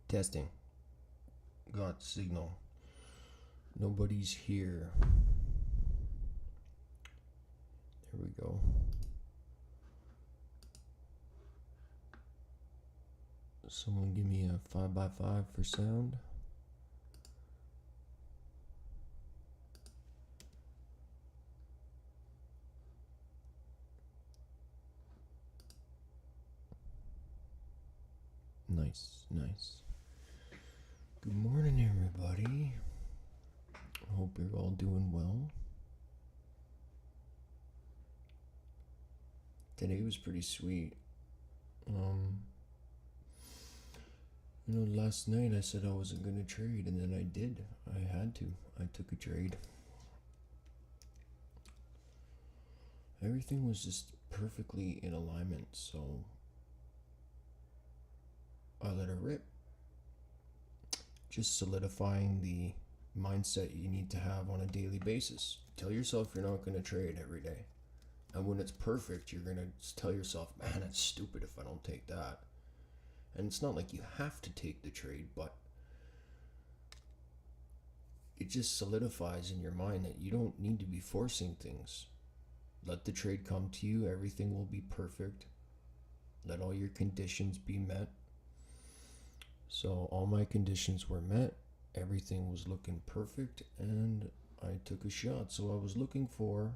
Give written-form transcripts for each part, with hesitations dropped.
Testing. Got signal. Nobody's here. There we go. Someone give me a 5x5 for sound. Nice, nice. Good morning, everybody. I hope you're all doing well. Today was pretty sweet. Last night I said I wasn't going to trade, and then I did. I had to. I took a trade. Everything was just perfectly in alignment, so I let her rip. Just solidifying the mindset you need to have on a daily basis. Tell yourself you're not going to trade every day. And when it's perfect, you're going to tell yourself, man, it's stupid if I don't take that. And it's not like you have to take the trade, but it just solidifies in your mind that you don't need to be forcing things. Let the trade come to you. Everything will be perfect. Let all your conditions be met. So all my conditions were met. Everything was looking perfect, and I took a shot. So I was looking for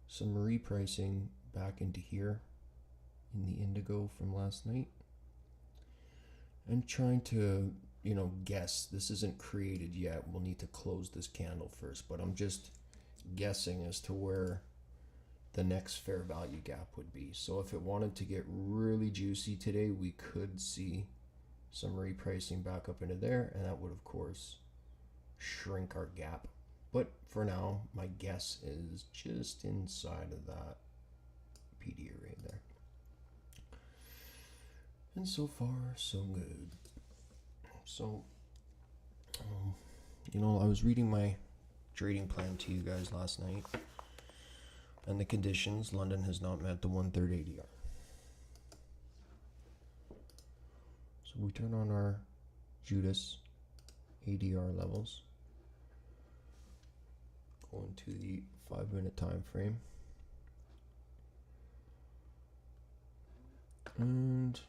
some repricing back into here in the indigo from last night, and trying to, guess. This isn't created yet. We'll need to close this candle first, but I'm just guessing as to where the next fair value gap would be. So if it wanted to get really juicy today, we could see some repricing back up into there, and that would of course shrink our gap. But for now, my guess is just inside of that PD array there. And so far, so good. So, I was reading my trading plan to you guys last night, and the conditions. London has not met the 1/3 ADR. So we turn on our Judas ADR levels. Go into the 5-minute time frame. And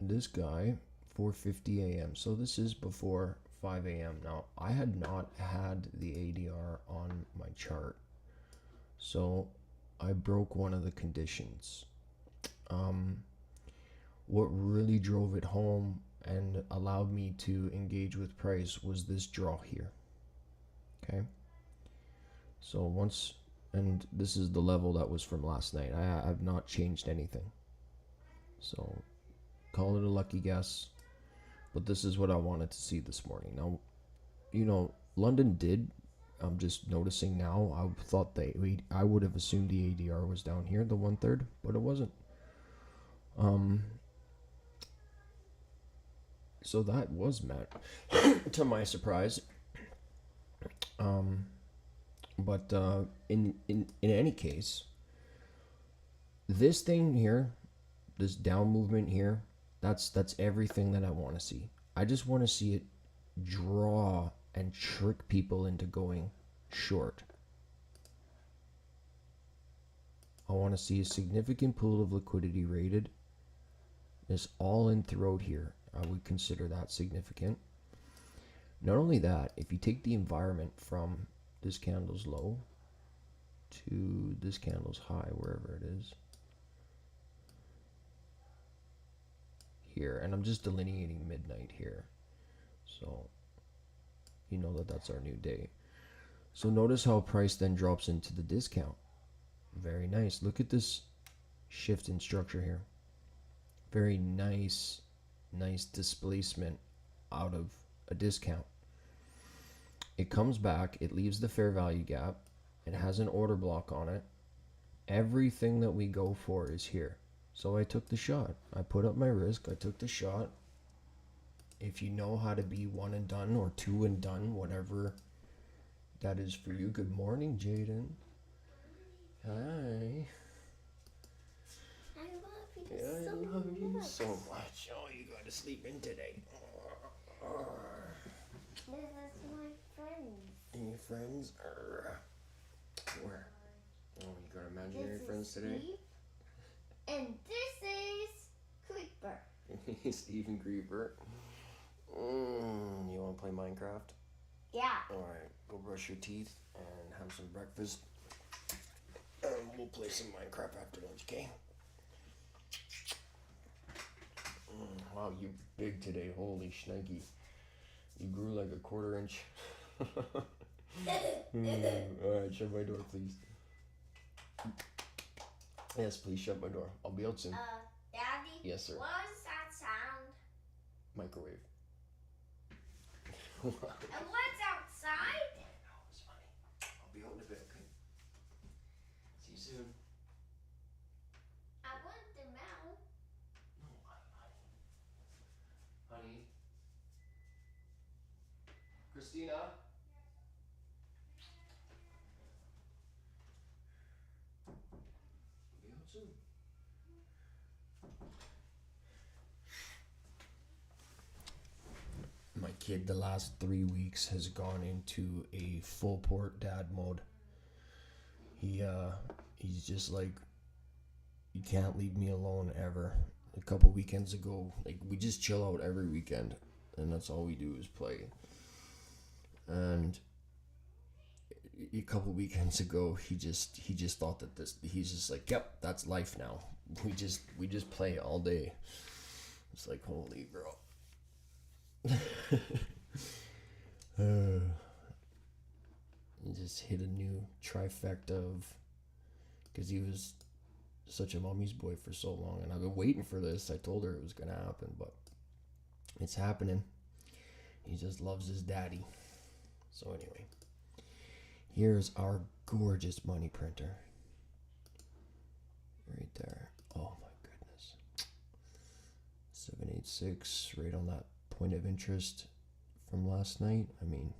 this guy, 4:50 a.m. So this is before 5 a.m. Now, I had not had the ADR on my chart, so I broke one of the conditions. What really drove it home and allowed me to engage with price was this draw here. Okay. So once, and this is the level that was from last night. I have not changed anything. So call it a lucky guess, but this is what I wanted to see this morning. Now, London did. I'm just noticing now. I thought I would have assumed the ADR was down here, the 1/3, but it wasn't. So that was met to my surprise. But in any case, this thing here, this down movement here, that's everything that I want to see. I just want to see it draw and trick people into going short. I want to see a significant pool of liquidity rated. This all-in throat here, I would consider that significant. Not only that, if you take the environment from this candle's low to this candle's high, wherever it is, here, and I'm just delineating midnight here, so you know that that's our new day. So notice how price then drops into the discount. Very nice. Look at this shift in structure here. Very nice displacement out of a discount. It comes back, it leaves the fair value gap, it has an order block on it. Everything that we go for is here. So I took the shot. I put up my risk, I took the shot. If you know how to be one and done or two and done, whatever that is for you. Good morning, Jaden. Hi. I love you I love you so much. Oh, you got to sleep in today. This is my friends. Any friends? Where? Oh, you got imaginary friends today? Steve, and this is Creeper. Steve and Creeper. You want to play Minecraft? Yeah. Alright, go brush your teeth and have some breakfast. And we'll play some Minecraft after lunch, okay? Wow, you're big today. Holy shnikey. You grew like a quarter inch. Alright, shut my door, please. Yes, please shut my door. I'll be out soon. Daddy? Yes, sir. What is that sound? Microwave. And what's outside? No, it's funny. I'll be out in a bit, okay? See you soon. I want the milk. No, honey. Honey. Christina? I'll be out soon. My kid the last 3 weeks has gone into a full port dad mode. He's just like, you can't leave me alone ever. A couple weekends ago, like, we just chill out every weekend, and that's all we do is play. And a couple weekends ago, he just thought that he's just like, yep, that's life now. We just play all day. It's like, holy bro. He just hit a new trifecta of, because he was such a mommy's boy for so long, and I've been waiting for this. I told her it was gonna happen, but it's happening. He just loves his daddy. So anyway, here's our gorgeous money printer right there. Oh my goodness, 786, right on that point of interest from last night. I mean,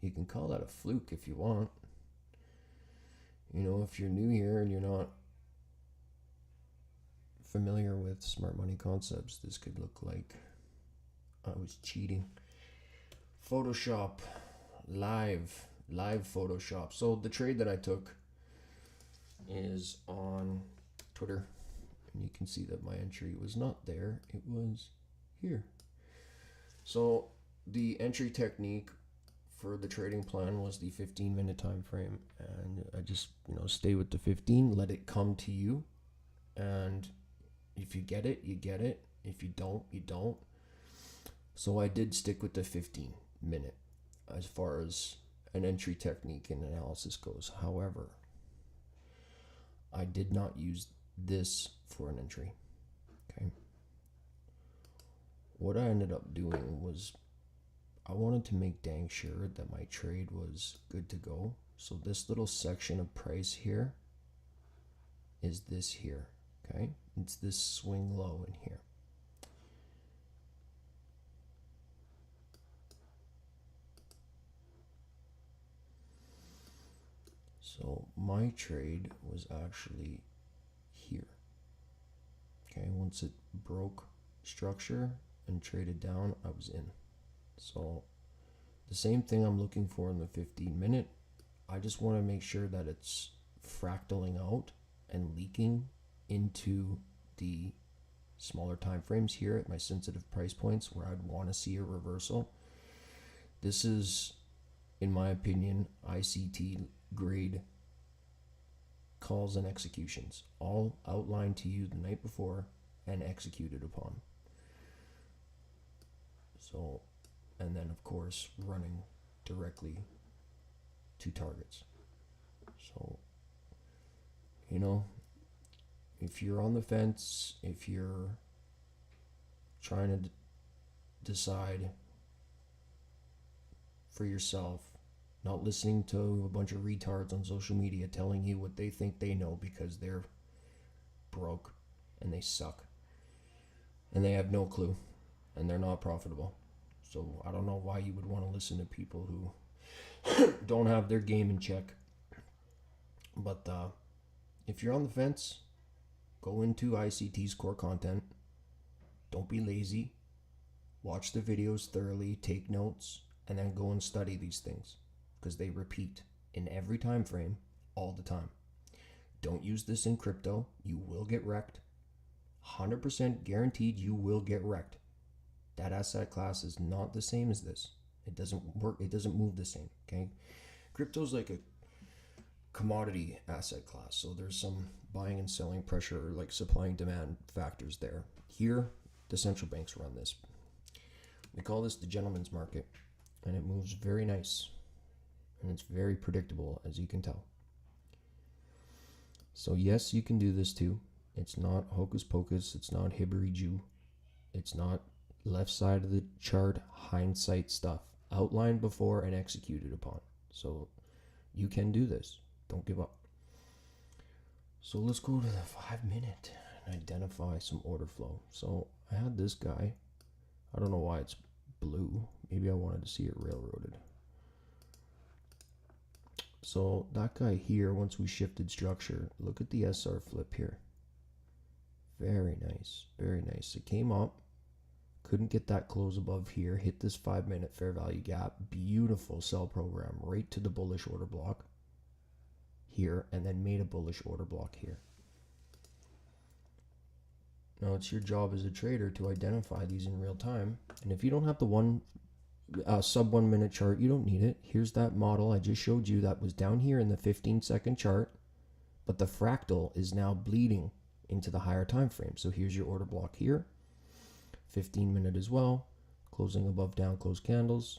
you can call that a fluke if you want. You know, if you're new here and you're not familiar with smart money concepts, this could look like I was cheating. Photoshop, live Photoshop. So the trade that I took is on Twitter, and you can see that my entry was not there, it was here. So the entry technique for the trading plan was the 15-minute time frame, and I just, stay with the 15, let it come to you, and if you get it, you get it. If you don't, you don't. So I did stick with the 15-minute as far as an entry technique and analysis goes. However, I did not use this for an entry. Okay. What I ended up doing was I wanted to make dang sure that my trade was good to go. So this little section of price here is this here. Okay. It's this swing low in here. So my trade was actually here. Okay, once it broke structure and traded down, I was in. So the same thing I'm looking for in the 15-minute. I just want to make sure that it's fractaling out and leaking into the smaller time frames here at my sensitive price points where I'd want to see a reversal. This is, in my opinion, ICT grade calls and executions, all outlined to you the night before and executed upon. So, and then of course running directly to targets. So, if you're on the fence, if you're trying to decide for yourself, not listening to a bunch of retards on social media telling you what they think they know because they're broke and they suck and they have no clue and they're not profitable. So I don't know why you would want to listen to people who don't have their game in check. But if you're on the fence, go into ICT's core content. Don't be lazy. Watch the videos thoroughly, take notes, and then go and study these things because they repeat in every time frame all the time. Don't use this in crypto. You will get wrecked. 100% guaranteed you will get wrecked. That asset class is not the same as this. It doesn't work. It doesn't move the same. Okay. Crypto's like a commodity asset class. So there's some buying and selling pressure, like supply and demand factors there. Here, the central banks run this. We call this the gentleman's market, and it moves very nice, and it's very predictable, as you can tell. So yes, you can do this too. It's not hocus pocus. It's not hibbery-jew. It's not left side of the chart hindsight stuff. Outlined before and executed upon. So you can do this. Don't give up. So let's go to the 5-minute and identify some order flow. So I had this guy. I don't know why it's blue. Maybe I wanted to see it railroaded. So that guy here, once we shifted structure, look at the SR flip here. Very nice. Very nice. It came up. Couldn't get that close above here. Hit this 5-minute fair value gap. Beautiful sell program right to the bullish order block here, and then made a bullish order block here. Now it's your job as a trader to identify these in real time. And if you don't have the sub 1 minute chart, you don't need it. Here's that model I just showed you that was down here in the 15-second chart, but the fractal is now bleeding into the higher time frame. So here's your order block here. 15-minute as well, closing above down close candles,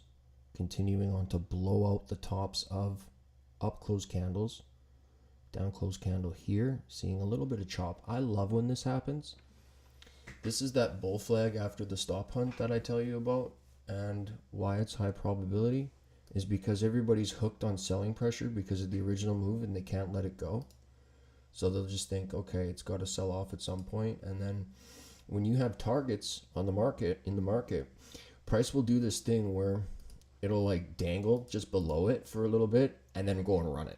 continuing on to blow out the tops of up close candles, down close candle here, seeing a little bit of chop. I love when this happens. This is that bull flag after the stop hunt that I tell you about, and why it's high probability is because everybody's hooked on selling pressure because of the original move and they can't let it go. So they'll just think, okay, it's got to sell off at some point, and then when you have targets on the market, price will do this thing where it'll like dangle just below it for a little bit and then go and run it.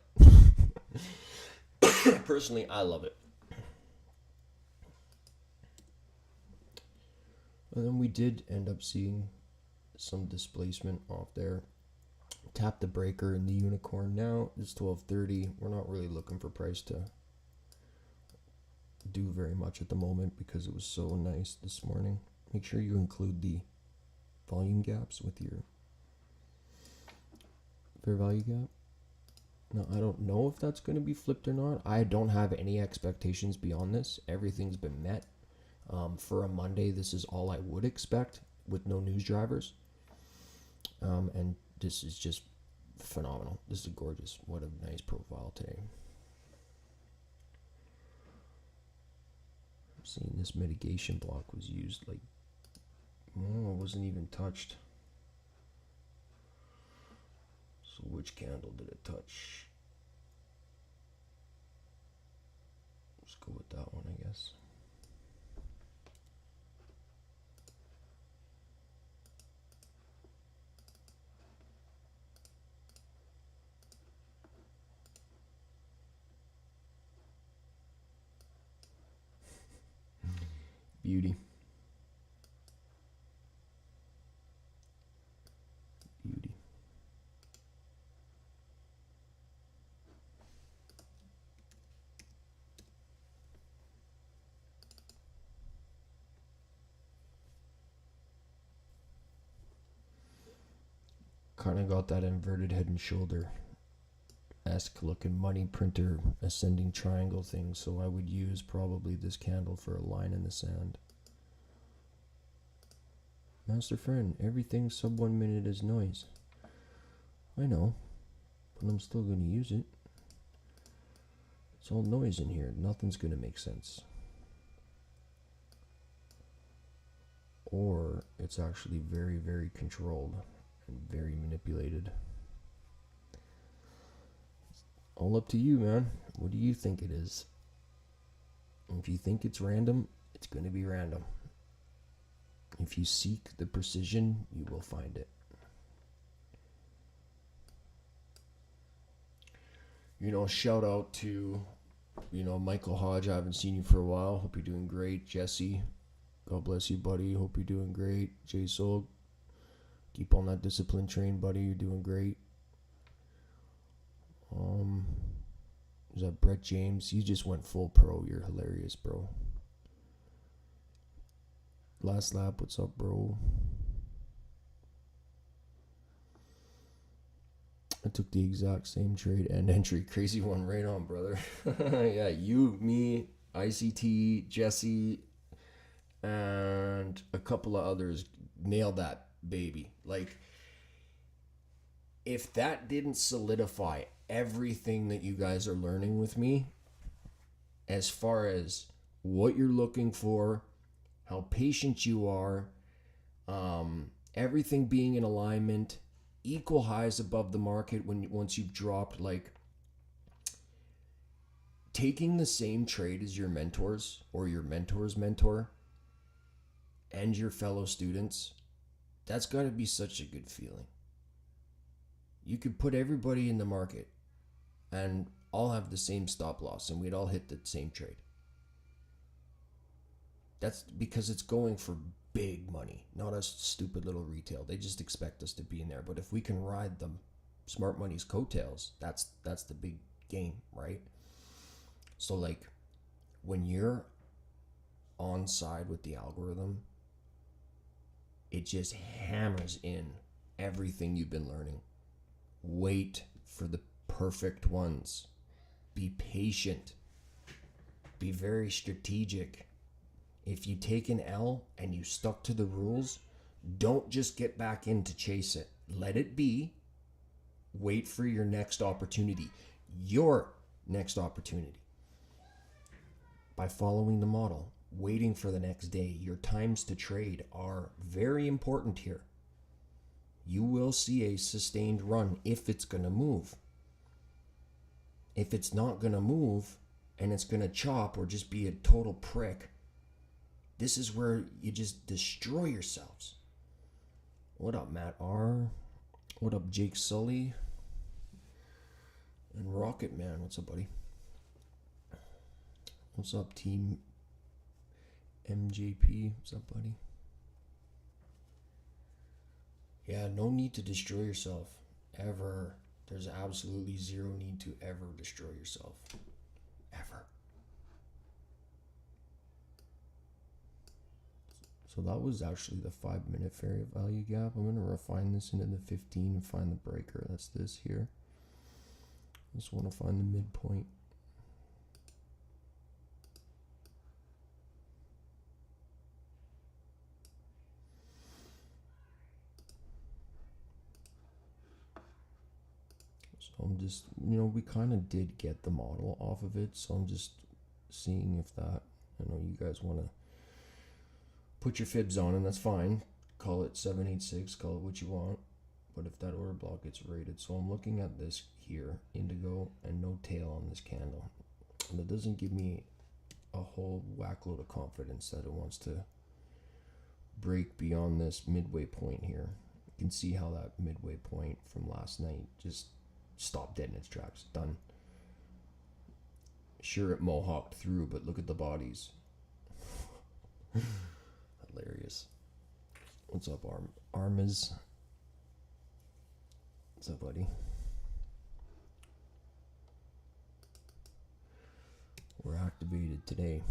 Personally, I love it. And then we did end up seeing some displacement off there. Tap the breaker in the unicorn now. It's 12:30. We're not really looking for price to do very much at the moment because it was so nice this morning. Make sure you include the volume gaps with your fair value gap. Now, I don't know if that's going to be flipped or not. I don't have any expectations beyond this. Everything's been met. For a Monday, this is all I would expect with no news drivers. And this is just phenomenal. This is gorgeous. What a nice profile today. I'm seeing this mitigation block was used like, oh, it wasn't even touched. So which candle did it touch? Let's go with that one, I guess. Beauty. Beauty. Kind of got that inverted head and shoulder-esque looking money printer ascending triangle thing, so I would use probably this candle for a line in the sand. Master Fren, everything sub 1 minute is noise. I know, but I'm still going to use it. It's all noise in here. Nothing's going to make sense. Or it's actually very, very controlled and very manipulated. All up to you, man. What do you think it is? If you think it's random, it's going to be random. If you seek the precision, you will find it. Shout out to, Michael Hodge. I haven't seen you for a while. Hope you're doing great. Jesse, God bless you, buddy. Hope you're doing great. J Soul, keep on that discipline train, buddy. You're doing great. Is that Brett James? You just went full pro. You're hilarious, bro. Last lap, what's up, bro? I took the exact same trade and entry. Crazy one, right on, brother. Yeah, you, me, ICT, Jesse, and a couple of others nailed that baby. Like, if that didn't solidify everything that you guys are learning with me, as far as what you're looking for, how patient you are, everything being in alignment, equal highs above the market once you've dropped, like taking the same trade as your mentors or your mentor's mentor and your fellow students, that's got to be such a good feeling. You could put everybody in the market and all have the same stop loss and we'd all hit the same trade. That's because it's going for big money, not a stupid little retail. They just expect us to be in there. But if we can ride them smart money's coattails, that's the big game, right? So like when you're on side with the algorithm, it just hammers in everything you've been learning. Wait for the perfect ones. Be patient. Be very strategic. If you take an L and you stuck to the rules, don't just get back in to chase it. Let it be. Wait for your next opportunity. Your next opportunity. By following the model, waiting for the next day, your times to trade are very important here. You will see a sustained run if it's going to move. If it's not going to move and it's going to chop or just be a total prick, this is where you just destroy yourselves. What up, Matt R? What up, Jake Sully? And Rocket Man, what's up, buddy? What's up, Team MJP? What's up, buddy? Yeah, no need to destroy yourself. Ever. There's absolutely zero need to ever destroy yourself. Ever. So that was actually the 5-minute fair value gap. I'm going to refine this into the 15 and find the breaker. That's this here. Just want to find the midpoint. So I'm just, we kind of did get the model off of it. So I'm just seeing if that, I know you guys want to put your fibs on, and that's fine. Call it 786, call it what you want. But if that order block gets rated, so I'm looking at this here, indigo, and no tail on this candle. And it doesn't give me a whole whack load of confidence that it wants to break beyond this midway point here. You can see how that midway point from last night just stopped dead in its tracks. Done. Sure, it mohawked through, but look at the bodies. Hilarious. What's up, Armas? What's up, buddy? We're activated today.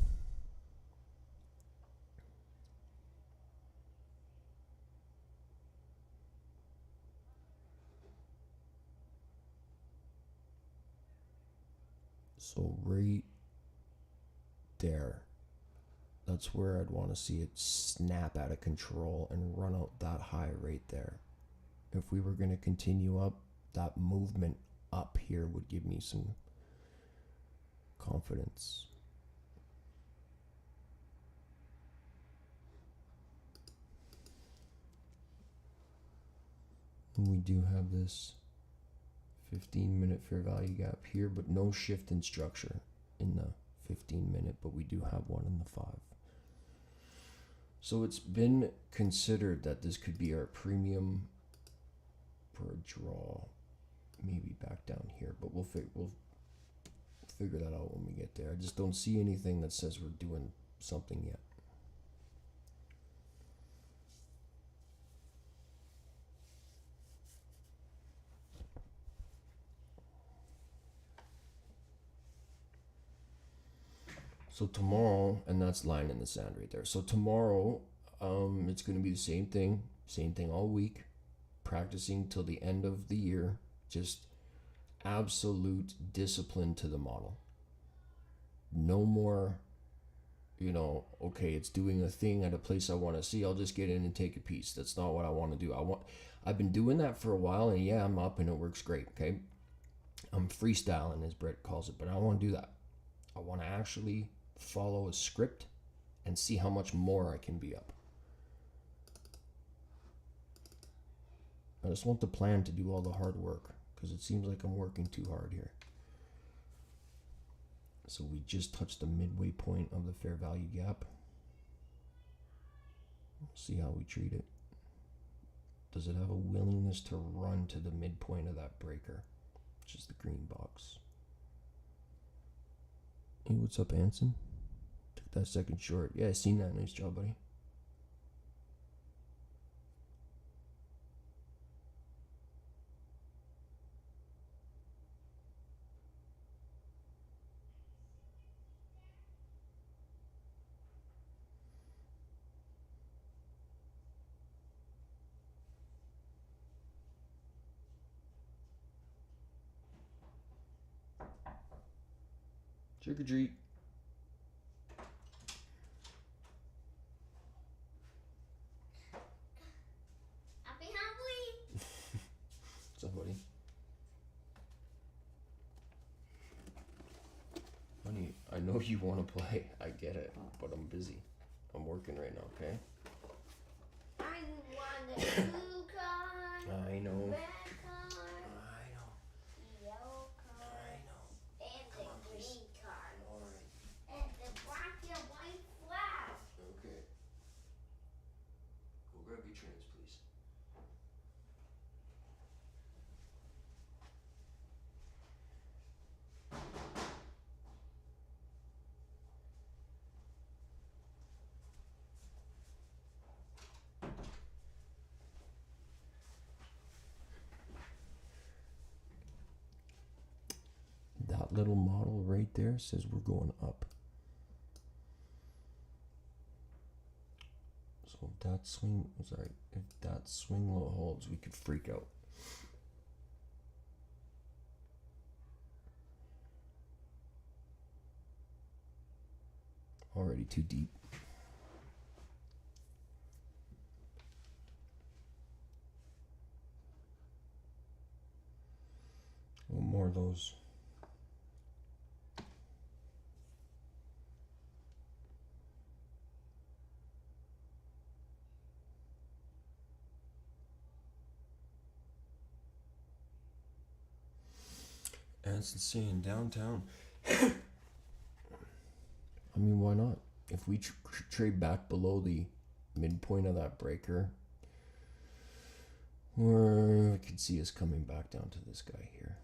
So right there, that's where I'd want to see it snap out of control and run out that high right there. If we were going to continue up, that movement up here would give me some confidence. And we do have this 15-minute fair value gap here, but no shift in structure in the 15-minute, but we do have one in the 5. So it's been considered that this could be our premium for a draw, maybe back down here, but we'll figure that out when we get there. I just don't see anything that says we're doing something yet. So tomorrow, and that's line in the sand right there. So tomorrow, it's going to be the same thing all week, practicing till the end of the year. Just absolute discipline to the model. No more, okay, it's doing a thing at a place I want to see. I'll just get in and take a piece. That's not what I want to do. I've been doing that for a while, and yeah, I'm up and it works great. Okay, I'm freestyling, as Brett calls it, but I don't want to do that. I want to actually follow a script and see how much more I can be up. I just want the plan to do all the hard work, because it seems like I'm working too hard here. So we just touched the midway point of the fair value gap. We'll see how we treat it. Does it have a willingness to run to the midpoint of that breaker, which is the green box? Hey, what's up, Anson? Took that second short. Yeah, I seen that. Nice job, buddy. Trick or treat. Happy Halloween. What's up, buddy? Honey, I know you want to play. I get it, but I'm busy. I'm working right now, okay? I want a blue card. I know. Red card. I know. Yellow card. I know. And Come the on, green please. card. Alright. And the black and white flag. Okay. Go grab your trains, please. That little model right there says we're going up. So if that swing low holds, we could freak out. Already too deep. One more of those. Anson saying downtown. I mean, why not? If we trade back below the midpoint of that breaker, or I could see us coming back down to this guy here.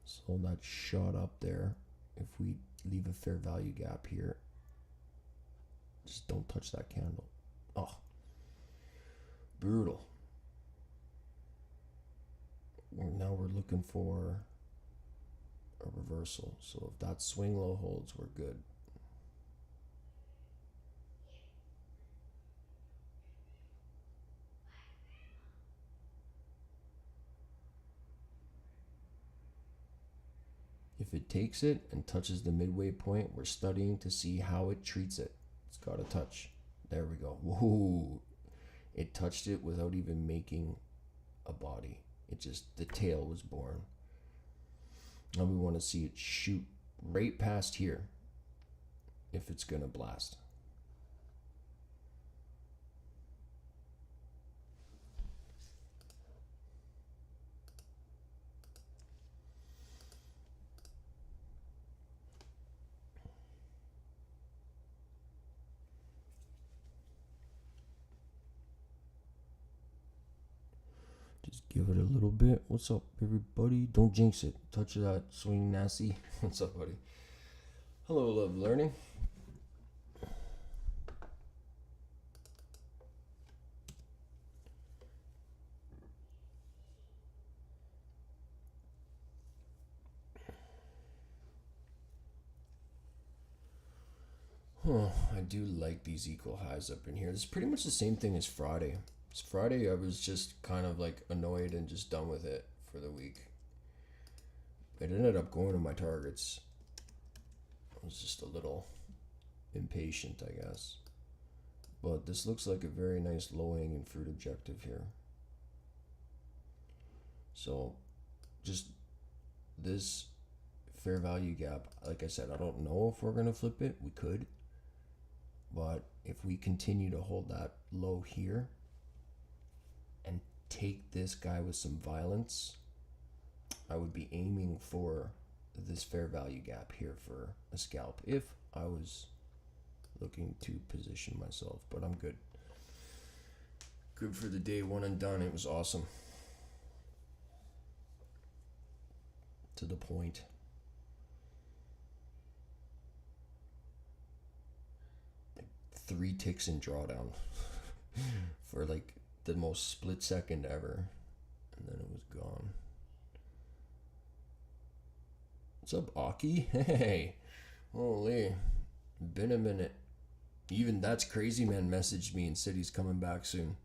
So that shot up there, if we leave a fair value gap here, just don't touch that candle. Oh, brutal. Now we're looking for a reversal. So if that swing low holds, we're good. If it takes it and touches the midway point, we're studying to see how it treats it. It's got to touch. There we go. Whoa. It touched it without even making a body. It just, the tail was born. Now we want to see it shoot right past here if it's going to blast. Just give it a little bit. What's up, everybody? Don't jinx it. Touch that swing nasty. What's up, buddy? Hello, love learning. Oh, I do like these equal highs up in here. It's pretty much the same thing as Friday. It's Friday, I was just kind of like annoyed and just done with it for the week. It ended up going to my targets. I was just a little impatient, I guess. But this looks like a very nice low-hanging fruit objective here. So, just this fair value gap, like I said, I don't know if we're going to flip it. We could. But if we continue to hold that low here and take this guy with some violence, I would be aiming for this fair value gap here for a scalp if I was looking to position myself. But I'm good. Good for the day, one and done. It was awesome. To the point. Like 3 ticks in drawdown for like the most split second ever, and then it was gone. What's up, Aki? Hey, holy, been a minute. Even That's Crazy Man messaged me and said he's coming back soon.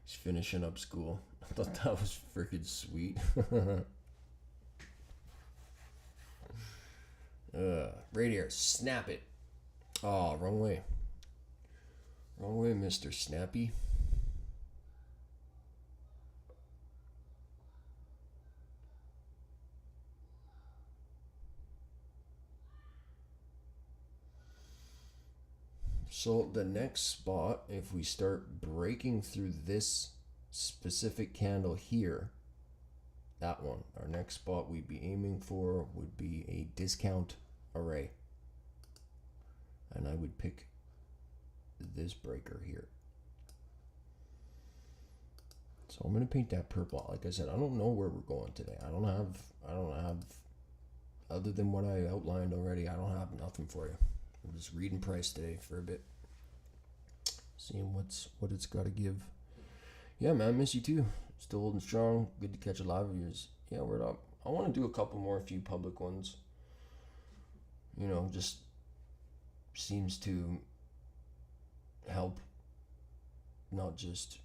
He's finishing up school. I thought that was freaking sweet. Right here, snap it. Oh, wrong way. Wrong way, Mr. Snappy. So the next spot, if we start breaking through this specific candle here, that one, our next spot we'd be aiming for would be a discount array. And I would pick this breaker here. So I'm gonna paint that purple. Like I said, I don't know where we're going today. I don't have other than what I outlined already, I don't have nothing for you. I'm just reading price today for a bit. Seeing what it's gotta give. Yeah, man, miss you too. Still holding strong. Good to catch a live of yours. Yeah, word up. I want to do a couple more, few public ones. You know, just seems to help not just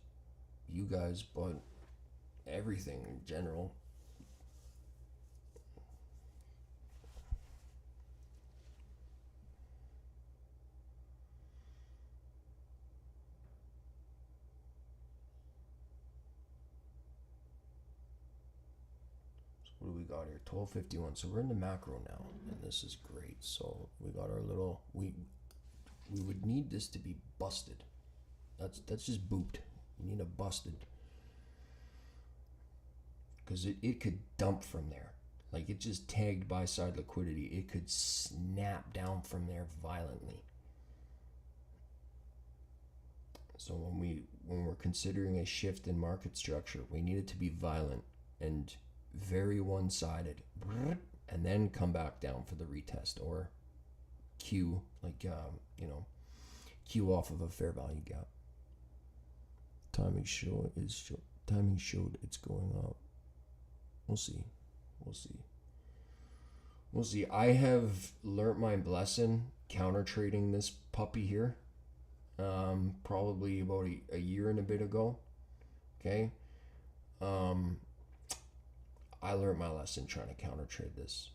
you guys, but everything in general. What do we got here? 1251. So we're in the macro now, and this is great. So we got our little we would need this to be busted. That's just booped. We need a busted. Because it could dump from there. Like it just tagged buy side liquidity. It could snap down from there violently. So when we're considering a shift in market structure, we need it to be violent and very one-sided, and then come back down for the retest or Q, like Q off of a fair value gap. Timing showed it's going up. We'll see. I have learnt my lesson counter trading this puppy here. Probably about a year and a bit ago. Okay. I learned my lesson trying to counter trade this.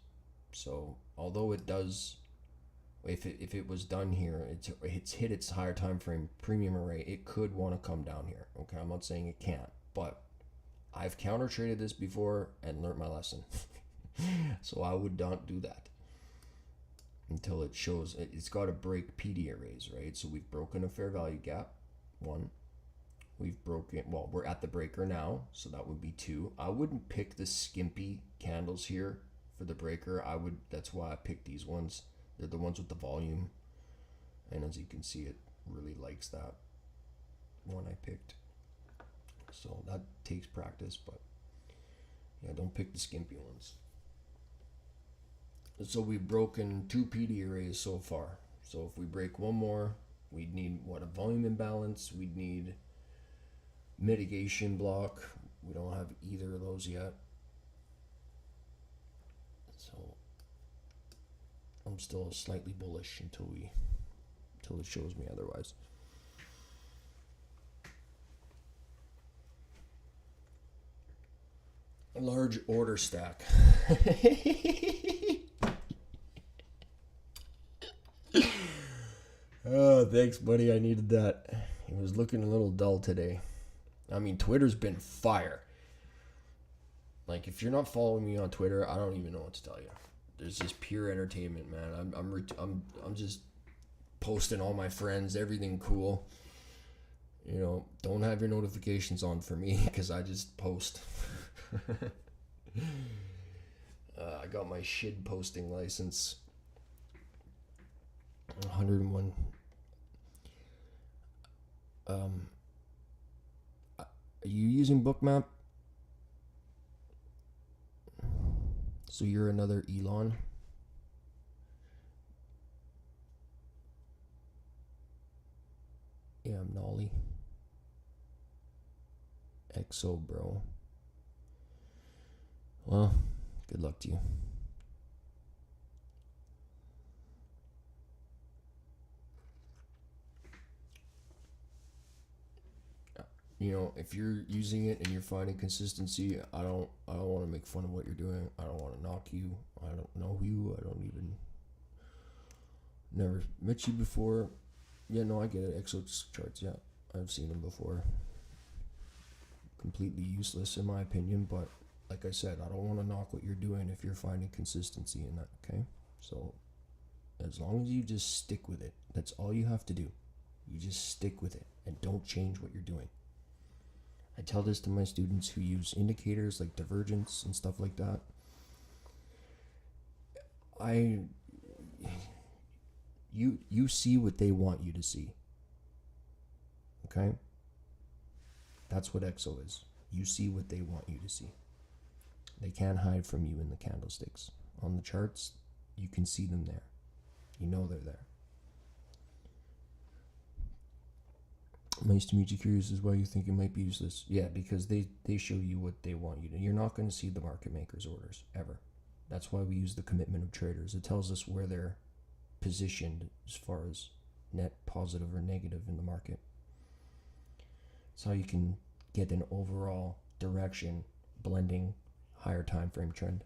So although it does, if it was done here, it's hit its higher time frame premium array, it could want to come down here. Okay, I'm not saying it can't, but I've counter traded this before and learned my lesson. So I would not do that until it shows it's got to break PD arrays, right? So we've broken a fair value gap, 1. We've broken, well, we're at the breaker now, so that would be 2. I wouldn't pick the skimpy candles here for the breaker. That's why I picked these ones. They're the ones with the volume. And as you can see, it really likes that one I picked. So that takes practice, but yeah, don't pick the skimpy ones. So we've broken 2 PD arrays so far. So if we break one more, we'd need a volume imbalance. We'd need mitigation block. We don't have either of those yet. So I'm still slightly bullish until we till it shows me otherwise. A large order stack. Oh, thanks, buddy. I needed that. It was looking a little dull today. I mean, Twitter's been fire. Like, if you're not following me on Twitter, I don't even know what to tell you. There's just pure entertainment, man. I'm just posting all my friends, everything cool. You know, don't have your notifications on for me because I just post. I got my shit posting license. 101. Are you using Bookmap? So you're another Elon? Yeah, I'm Nolly. XO, bro. Well, good luck to you. You know, if you're using it and you're finding consistency, I don't want to make fun of what you're doing. I don't want to knock you. I don't know you. I don't even never met you before. Yeah, no, I get it. Exo charts, yeah, I've seen them before. Completely useless in my opinion, but like I said, I don't want to knock what you're doing if you're finding consistency in that. Okay, so as long as you just stick with it, that's all you have to do. You just stick with it and don't change what you're doing. I tell this to my students who use indicators like divergence and stuff like that. You see what they want you to see. Okay? That's what EXO is. You see what they want you to see. They can't hide from you in the candlesticks. On the charts, you can see them there. You know they're there. Nice to meet you. Curious is why you think it might be useless. Yeah, because they show you what they want you to. You're not going to see the market makers' orders, ever. That's why we use the commitment of traders. It tells us where they're positioned as far as net positive or negative in the market. It's how you can get an overall direction, blending higher time frame trend.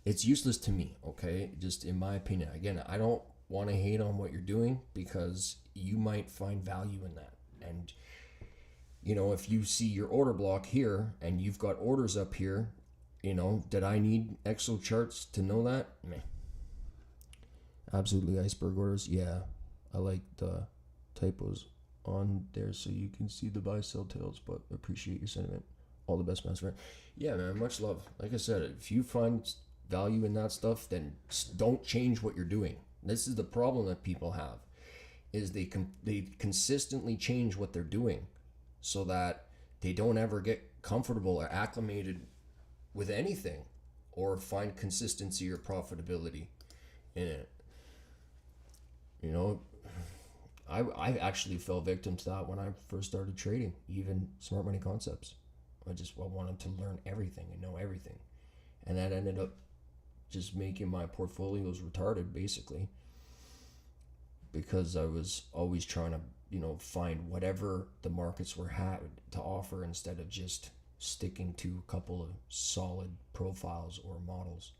It's useless to me, okay? Just in my opinion. Again, I don't want to hate on what you're doing because you might find value in that. And you know, if you see your order block here and you've got orders up here, you know, did I need Excel charts to know that? Meh. Absolutely. Iceberg orders, yeah. I like the typos on there so you can see the buy sell tails, but appreciate your sentiment. All the best, master. Yeah, man, much love. Like I said, if you find value in that stuff, then don't change what you're doing. This is the problem that people have, is they consistently change what they're doing so that they don't ever get comfortable or acclimated with anything or find consistency or profitability in it. You know, I actually fell victim to that when I first started trading, even smart money concepts. I wanted to learn everything and know everything. And that ended up just making my portfolios retarded, basically, because I was always trying to, you know, find whatever the markets had to offer instead of just sticking to a couple of solid profiles or models,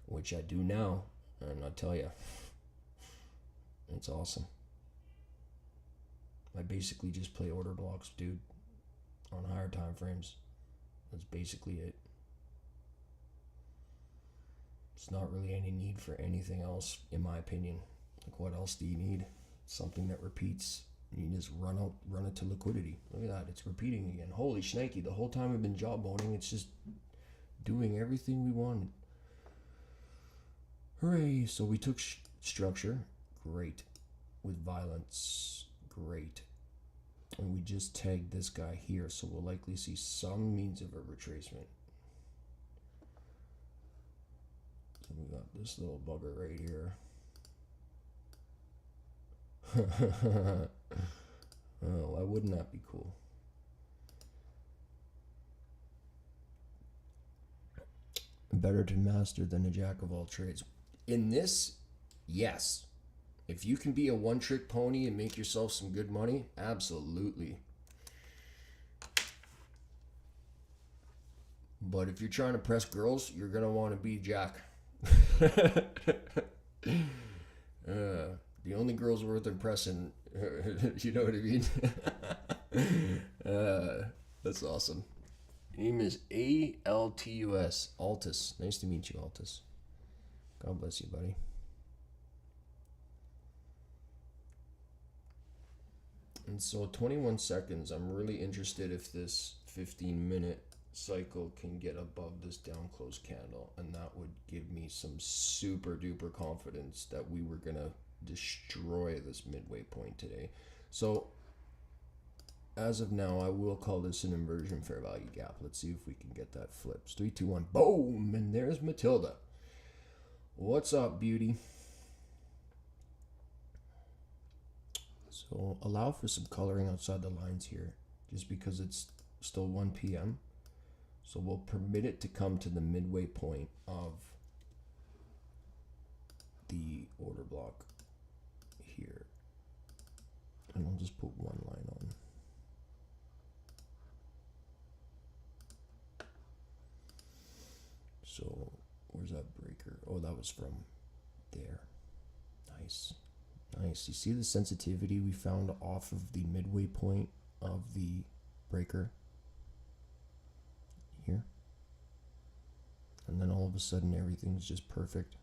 which I do now. And I tell you, it's awesome. I basically just play order blocks, dude, on higher time frames. That's basically it. It's not really any need for anything else, in my opinion. Like, what else do you need? Something that repeats. You just run it to liquidity. Look at that, it's repeating again. Holy shnikey, the whole time we've been job owning, it's just doing everything we wanted. Hooray! So we took structure, great. With violence, great. And we just tagged this guy here, so we'll likely see some means of a retracement. So we got this little bugger right here. Oh, why wouldn't that be cool? Better to master than a jack of all trades. In this Yes. If you can be a one-trick pony and make yourself some good money, absolutely. But if you're trying to press girls, you're going to want to be Jack. The only girls worth impressing, you know what I mean? That's awesome. Name is Altus. Altus. Nice to meet you, Altus. God bless you, buddy. And so 21 seconds, I'm really interested if this 15-minute cycle can get above this down close candle, and that would give me some super duper confidence that we were gonna destroy this midway point today. So as of now, I will call this an inversion fair value gap. Let's see if we can get that flips. 3, 2, 1, boom, and there's Matilda. What's up, beauty? So allow for some coloring outside the lines here, just because it's still 1 p.m. So we'll permit it to come to the midway point of the order block here. And I'll just put one line on. So where's that breaker? Oh, that was from there. Nice. Nice. You see the sensitivity we found off of the midway point of the breaker here? And then all of a sudden everything's just perfect.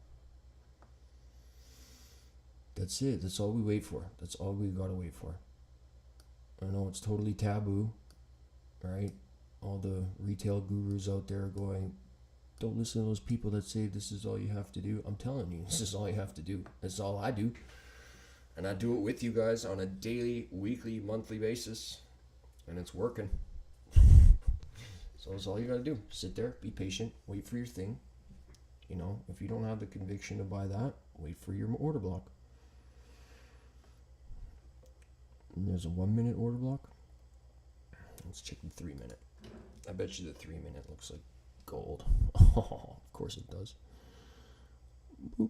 That's it. That's all we wait for. That's all we gotta wait for. I know it's totally taboo, right? All the retail gurus out there going, don't listen to those people that say this is all you have to do. I'm telling you, this is all you have to do. That's all I do. And I do it with you guys on a daily, weekly, monthly basis. And it's working. So that's all you gotta do. Sit there, be patient, wait for your thing. You know, if you don't have the conviction to buy that, wait for your order block. And there's a 1 minute order block. Let's check the 3 minute. I bet you the 3 minute looks like gold. Oh, of course it does. Boop.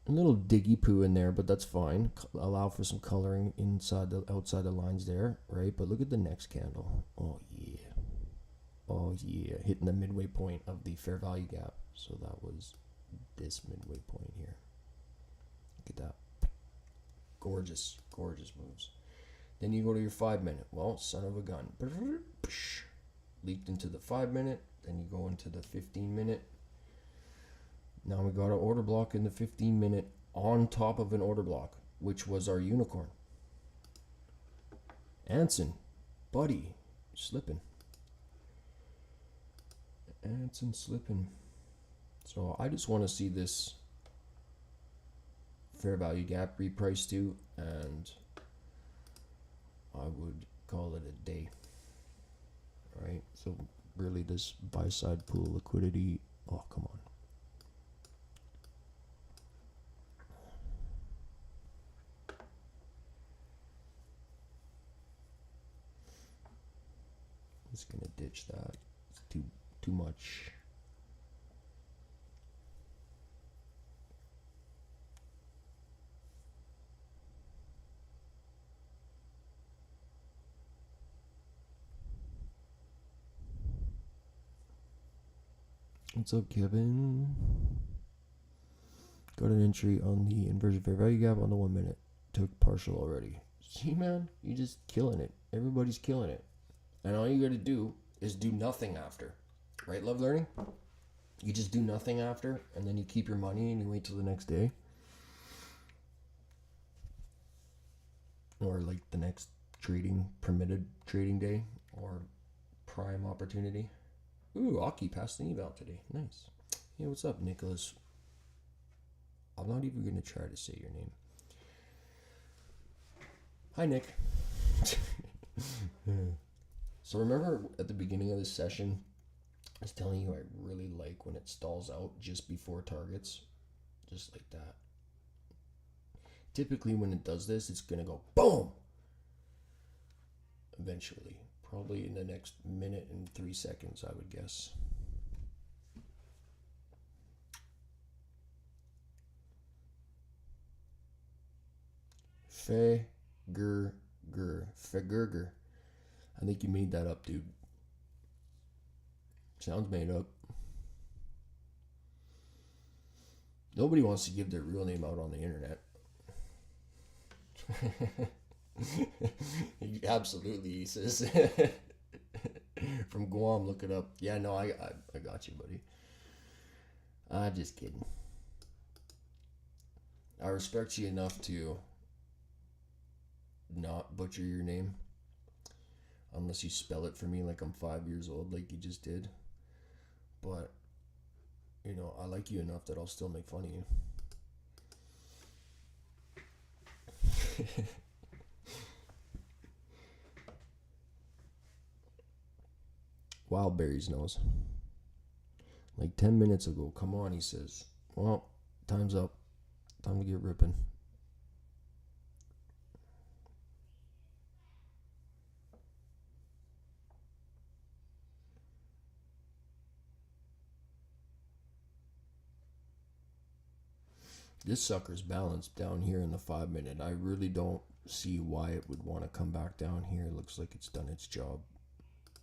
A little diggy poo in there, but that's fine. Allow for some coloring inside the outside the lines there, right? But look at the next candle. Oh yeah. Oh yeah. Hitting the midway point of the fair value gap. So that was this midway point here. Look at that. Gorgeous, gorgeous moves. Then you go to your 5 minute. Well, son of a gun. Leaked into the 5 minute. Then you go into the 15 minute. Now we got an order block in the 15 minute on top of an order block, which was our unicorn. Anson, buddy, slipping. Anson slipping. So I just want to see this fair value gap repriced to, and I would call it a day. All right, so really this buy side pool liquidity, oh come on. Just gonna ditch that. It's too much. What's up, Kevin? Got an entry on the inversion fair value gap on the 1 minute. Took partial already. See, man, you're just killing it. Everybody's killing it. And all you gotta do is do nothing after. Right, Love Learning? You just do nothing after, and then you keep your money and you wait till the next day. Or like the next permitted trading day, or prime opportunity. Ooh, Aki passed an eval today. Nice. Hey, what's up, Nicholas? I'm not even gonna try to say your name. Hi, Nick. So remember at the beginning of this session, I was telling you I really like when it stalls out just before targets. Just like that. Typically when it does this, it's going to go boom! Eventually. Probably in the next minute and 3 seconds, I would guess. Fegurger. I think you made that up, dude. Sounds made up. Nobody wants to give their real name out on the internet. Absolutely, he says. From Guam, look it up. Yeah, no, I got you, buddy. Just kidding. I respect you enough to not butcher your name. Unless you spell it for me like I'm 5 years old, like you just did. But, I like you enough that I'll still make fun of you. Wildberries knows. Like 10 minutes ago. Come on, he says. Well, time's up. Time to get ripping. This sucker's balanced down here in the 5 minute. I really don't see why it would want to come back down here. It looks like it's done its job.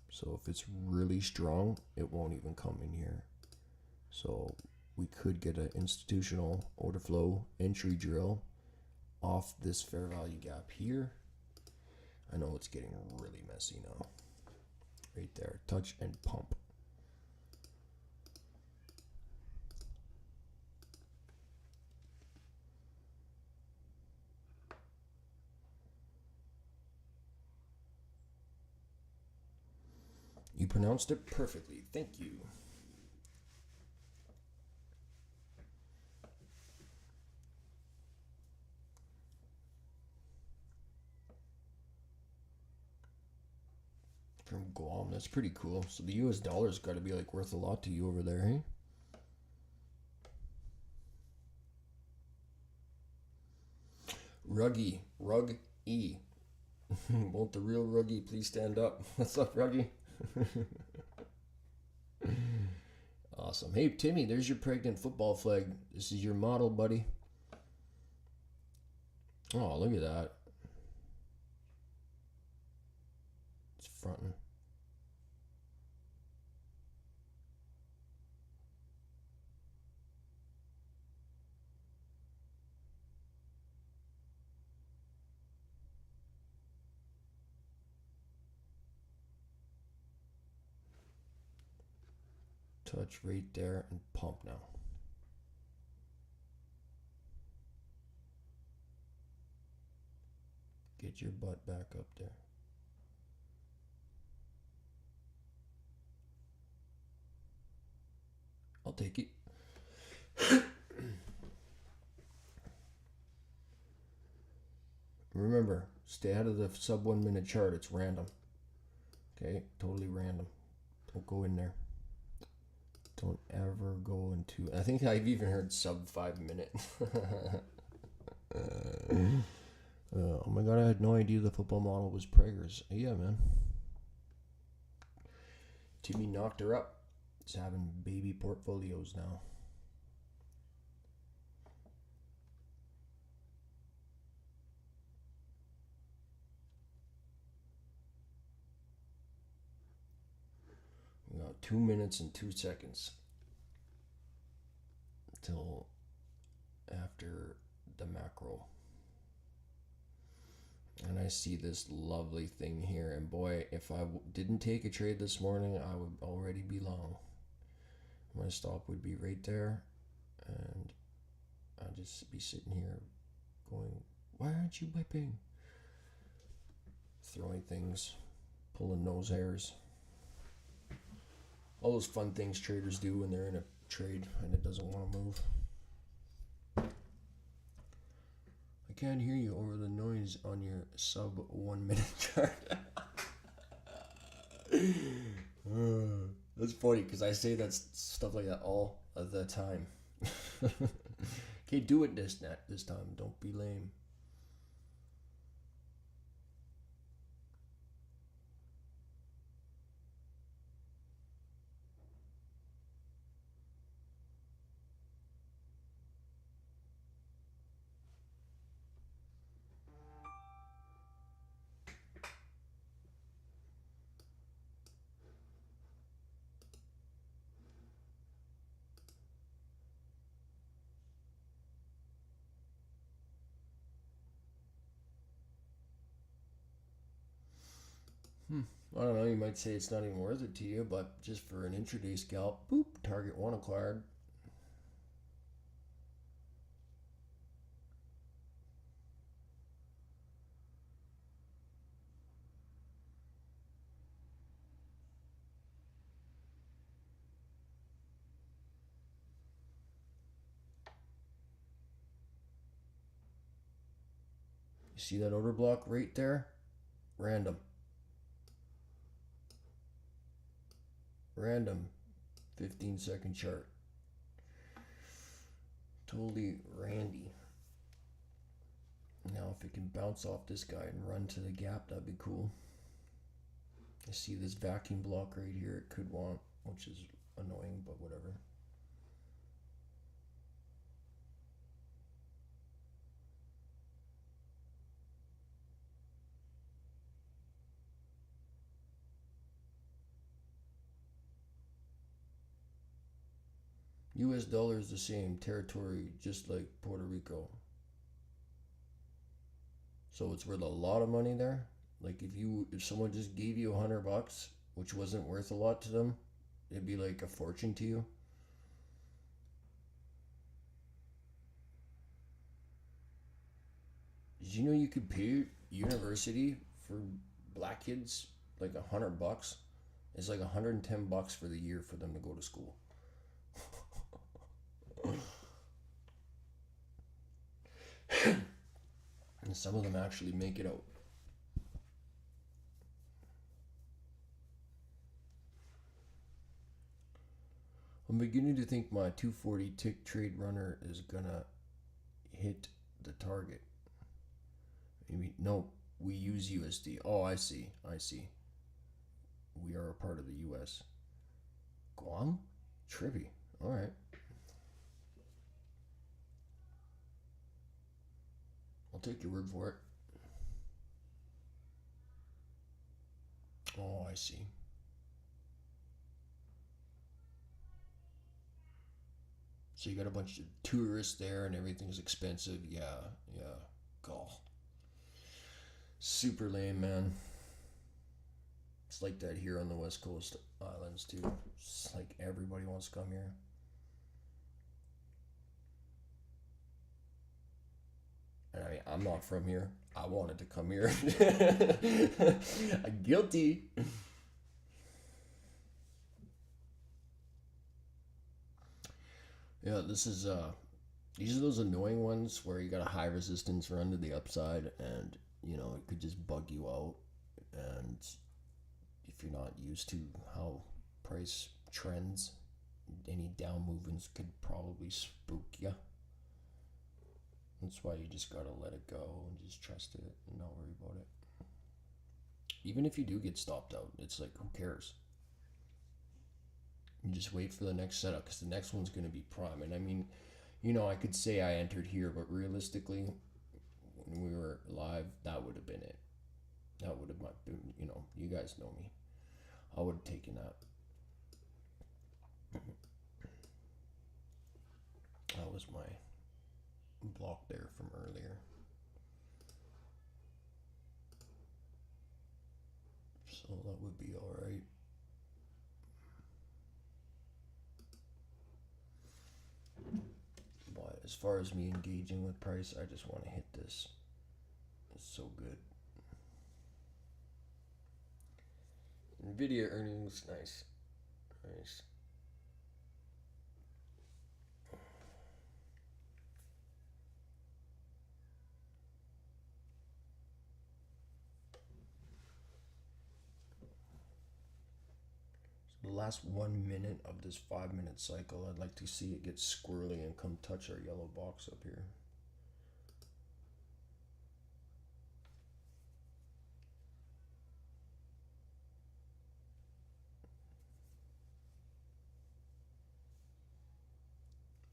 So if it's really strong, it won't even come in here. So we could get an institutional order flow entry drill off this fair value gap here. I know it's getting really messy now. Right there, touch and pump. You pronounced it perfectly. Thank you. From Guam, that's pretty cool. So the US dollar's got to be like worth a lot to you over there, hey? Ruggy, Rug E. Won't the real Ruggy please stand up? What's up, Ruggy? Awesome. Hey, Timmy, there's your pregnant football flag. This is your model, buddy. Oh, look at that. It's fronting. Touch right there and pump now. Get your butt back up there. I'll take it. Remember, stay out of the sub 1 minute chart. It's random. Okay, totally random. Don't go in there. Don't ever go into. I think I've even heard sub 5 minute. Oh my god, I had no idea the football model was Prager's. Yeah, man. Timmy knocked her up. He's having baby portfolios now. We got 2 minutes and 2 seconds till after the macro. And I see this lovely thing here. And boy, if I didn't take a trade this morning, I would already be long. My stop would be right there. And I'd just be sitting here going, why aren't you whipping? Throwing things, pulling nose hairs. All those fun things traders do when they're in a trade and it doesn't want to move. I can't hear you over the noise on your sub 1 minute chart. That's funny because I say that stuff like that all the time. Okay, do it this time. Don't be lame. I don't know, you might say it's not even worth it to you, but just for an intraday scalp, boop, target one acquired. You see that order block right there? Random. Random 15-second chart. Totally randy. Now if it can bounce off this guy and run to the gap, that'd be cool. I see this vacuum block right here it could want, which is annoying, but whatever. US dollar is the same territory, just like Puerto Rico. So it's worth a lot of money there. Like if someone just gave you $100, which wasn't worth a lot to them, it'd be like a fortune to you. Did you know you could pay university for black kids like $100? It's like $110 for the year for them to go to school. And some of them actually make it out. I'm beginning to think my 240 tick trade runner is gonna hit the target. Maybe no, we use USD. Oh, I see. We are a part of the US. Guam? Trivy. Alright. I'll take your word for it. Oh, I see. So you got a bunch of tourists there and everything's expensive. Yeah. God. Super lame, man. It's like that here on the West Coast Islands too. It's like everybody wants to come here. And I mean, I'm not from here. I wanted to come here. I'm guilty. Yeah, these are those annoying ones where you got a high resistance run to the upside and it could just bug you out, and if you're not used to how price trends, any down movements could probably spook you. That's why you just gotta let it go and just trust it and not worry about it. Even if you do get stopped out, it's like, who cares? You just wait for the next setup because the next one's going to be prime. And I mean, I could say I entered here, but realistically, when we were live, that would have been it. That would have been, you guys know me. I would have taken that. That was my block there from earlier. So that would be alright. But as far as me engaging with price, I just want to hit this. It's so good. Nvidia earnings, nice. The last 1 minute of this 5 minute cycle, I'd like to see it get squirrely and come touch our yellow box up here.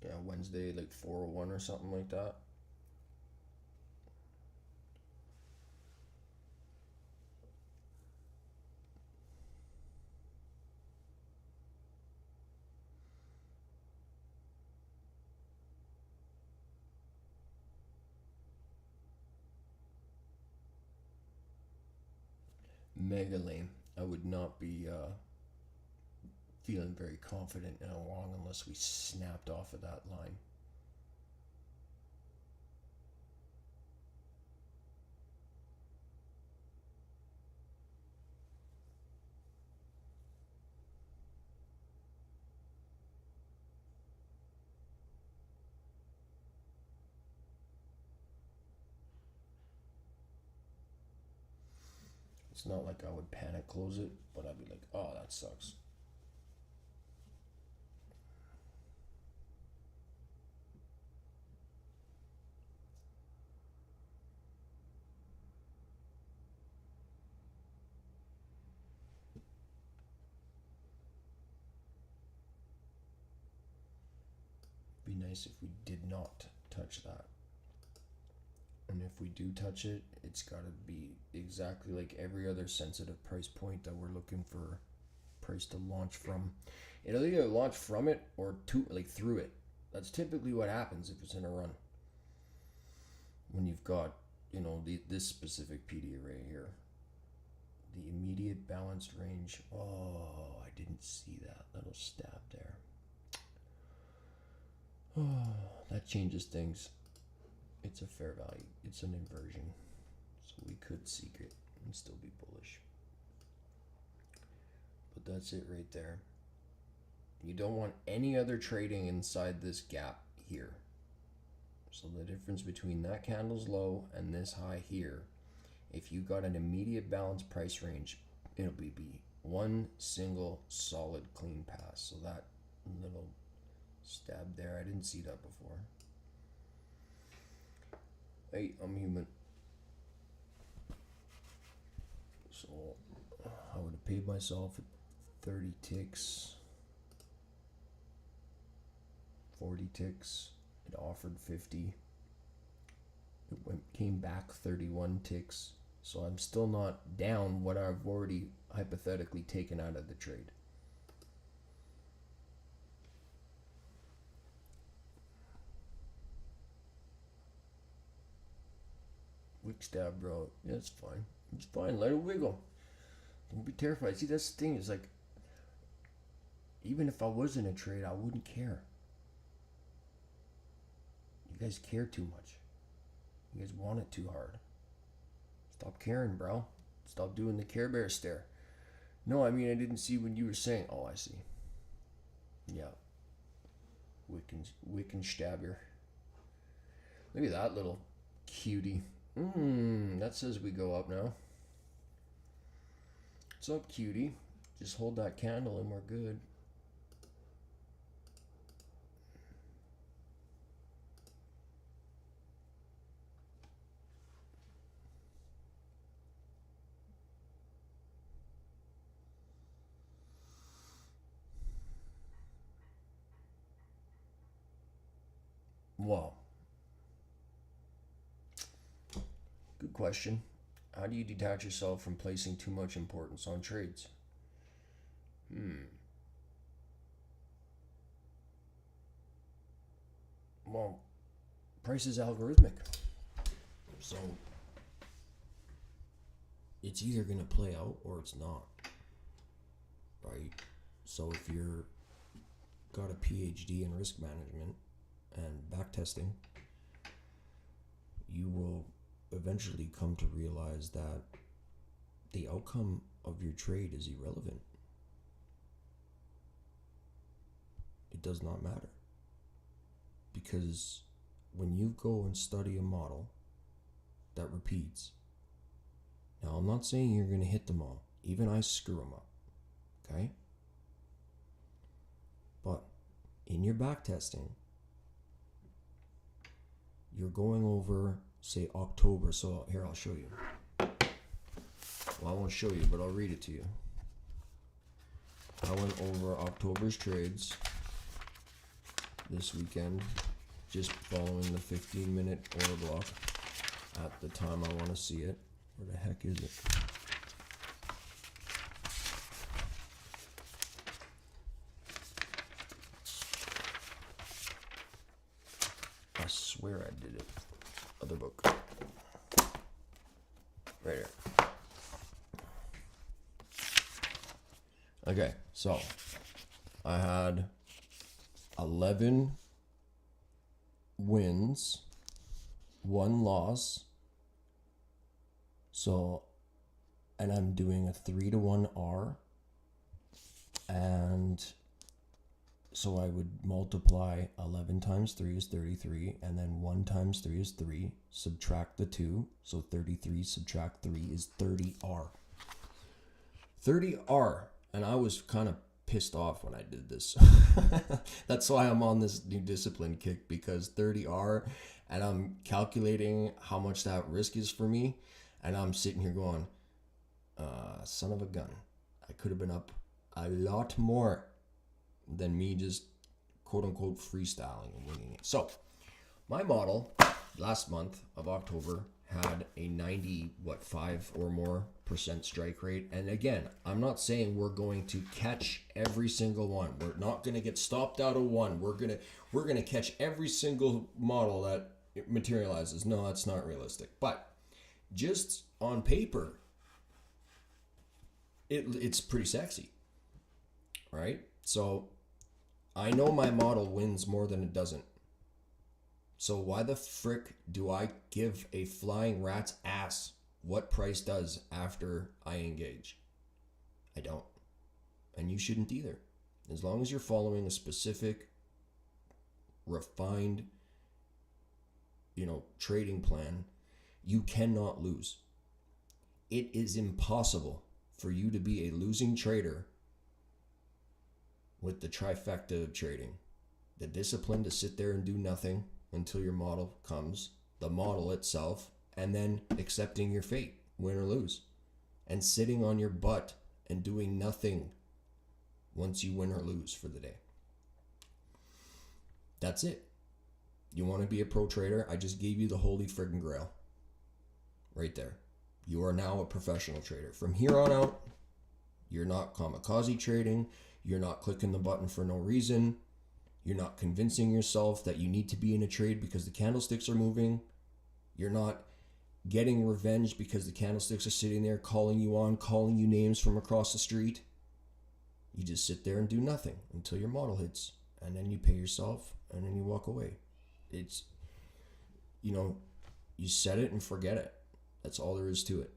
Yeah, Wednesday, like 4:01 or something like that. mega lame. I would not be feeling very confident in a long unless we snapped off of that line. It's not like I would panic close it, but I'd be like, oh, that sucks. Be nice if we did not touch that. And if we do touch it, it's got to be exactly like every other sensitive price point that we're looking for price to launch from. It'll either launch from it or to, like, through it. That's typically what happens if it's in a run. When you've got, this specific PD array here. The immediate balanced range. Oh, I didn't see that little stab there. Oh, that changes things. It's a fair value. It's an inversion. So we could seek it and still be bullish. But that's it right there. You don't want any other trading inside this gap here. So the difference between that candle's low and this high here, if you got an immediate balanced price range, it'll be one single solid clean pass. So that little stab there, I didn't see that before. Hey, I'm human. So I would have paid myself at 30 ticks, 40 ticks. It offered 50. It came back 31 ticks. So I'm still not down what I've already hypothetically taken out of the trade. Weak stab, bro. Yeah, it's fine. It's fine. Let it wiggle. Don't be terrified. See, that's the thing. Is like, even if I was in a trade, I wouldn't care. You guys care too much. You guys want it too hard. Stop caring, bro. Stop doing the Care Bear stare. No, I mean, I didn't see when you were saying. Oh, I see. Yeah. Wiccan stabber. Look at that little cutie. That says we go up now. What's up, cutie? Just hold that candle and we're good. Wow. Good question. How do you detach yourself from placing too much importance on trades? Well, price is algorithmic. So it's either going to play out or it's not. Right? So if you're got a PhD in risk management and backtesting, you will eventually come to realize that the outcome of your trade is irrelevant. It does not matter. Because when you go and study a model that repeats, now I'm not saying you're going to hit them all. Even I screw them up. Okay? But in your backtesting, you're going over, say, October. So here, I'll show you. Well, I won't show you, but I'll read it to you. I went over October's trades this weekend, just following the 15-minute order block at the time I want to see it. Where the heck is it? I swear I did it. Other book. Right here. Okay, so I had 11 wins, 1 loss. So, and I'm doing a 3-to-1 R. And so I would multiply 11 times 3 is 33, and then 1 times 3 is 3, subtract the 2, so 33 subtract 3 is 30R. 30R, and I was kind of pissed off when I did this. That's why I'm on this new discipline kick, because 30R, and I'm calculating how much that risk is for me, and I'm sitting here going, son of a gun. I could have been up a lot more than me just quote unquote freestyling and winging it. So my model last month of October had a 5 or more % strike rate. And again, I'm not saying we're going to catch every single one. We're not going to get stopped out of one. We're going to catch every single model that materializes. No, that's not realistic. But just on paper, it's pretty sexy, right? So I know my model wins more than it doesn't. So why the frick do I give a flying rat's ass what price does after I engage? I don't. And you shouldn't either. As long as you're following a specific, refined, trading plan, you cannot lose. It is impossible for you to be a losing trader with the trifecta of trading. The discipline to sit there and do nothing until your model comes, the model itself, and then accepting your fate, win or lose, and sitting on your butt and doing nothing once you win or lose for the day. That's it. You want to be a pro trader? I just gave you the holy friggin' grail. Right there. You are now a professional trader. From here on out, you're not kamikaze trading. You're not clicking the button for no reason. You're not convincing yourself that you need to be in a trade because the candlesticks are moving. You're not getting revenge because the candlesticks are sitting there calling you names from across the street. You just sit there and do nothing until your model hits. And then you pay yourself and then you walk away. It's, you set it and forget it. That's all there is to it.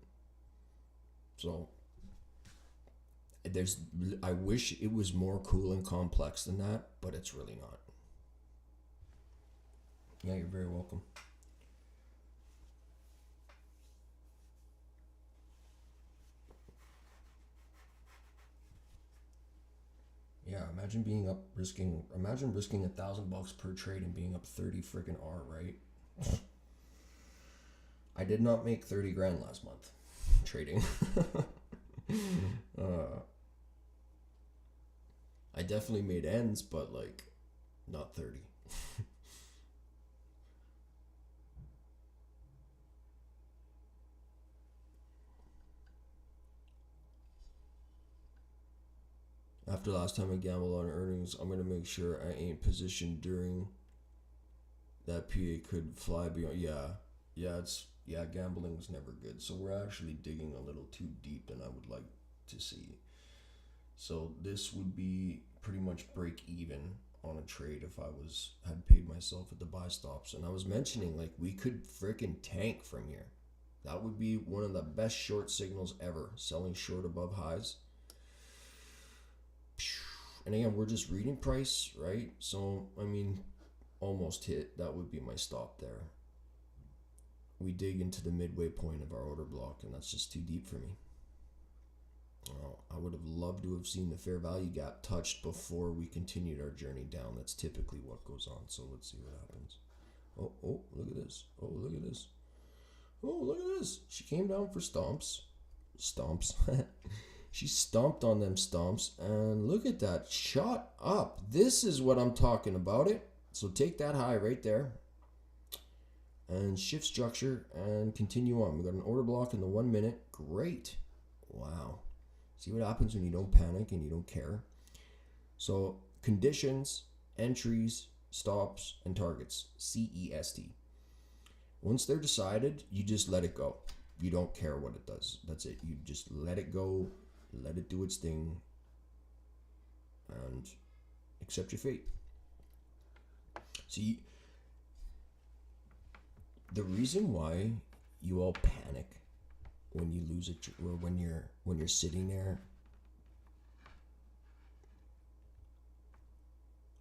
So I wish it was more cool and complex than that, but it's really not. Yeah, you're very welcome. Yeah, imagine risking $1,000 per trade and being up 30 freaking R, right? I did not make 30 grand last month trading. I definitely made ends, but not 30. After last time I gambled on earnings, I'm gonna make sure I ain't positioned during that PA could fly beyond. Yeah, gambling is never good. So we're actually digging a little too deep than I would like to see. So this would be pretty much break even on a trade if I had paid myself at the buy stops. And I was mentioning we could freaking tank from here. That would be one of the best short signals ever, selling short above highs. And again, we're just reading price, right? So almost hit. That would be my stop there. We dig into the midway point of our order block, and that's just too deep for me. I would have loved to have seen the fair value gap touched before we continued our journey down. That's typically what goes on. So let's see what happens. Oh, look at this. Oh, look at this. Oh, look at this. She came down for stomps. She stomped on them stomps, and look at that. Shot up. This is what I'm talking about it. So take that high right there and shift structure and continue on. We got an order block in the 1 minute. Great. Wow. See what happens when you don't panic and you don't care. So conditions, entries, stops, and targets. CEST. Once they're decided, you just let it go. You don't care what it does. That's it. You just let it go. Let it do its thing. and accept your fate. See, the reason why you all panic when you lose it, or when you're sitting there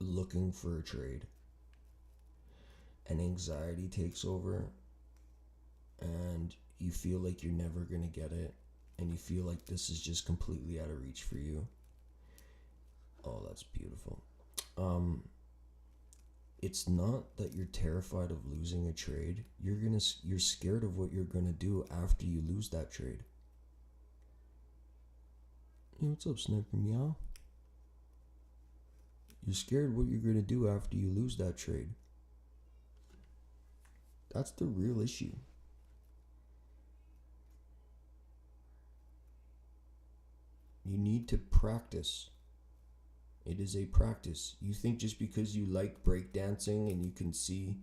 looking for a trade, and anxiety takes over, and you feel like you're never gonna get it, and you feel like this is just completely out of reach for you. Oh, that's beautiful. It's not that you're terrified of losing a trade. You're scared of what you're gonna do after you lose that trade. Hey, what's up, Sniper Meow? You're scared what you're gonna do after you lose that trade. That's the real issue. You need to practice. It is a practice. You think just because you like breakdancing and you can see,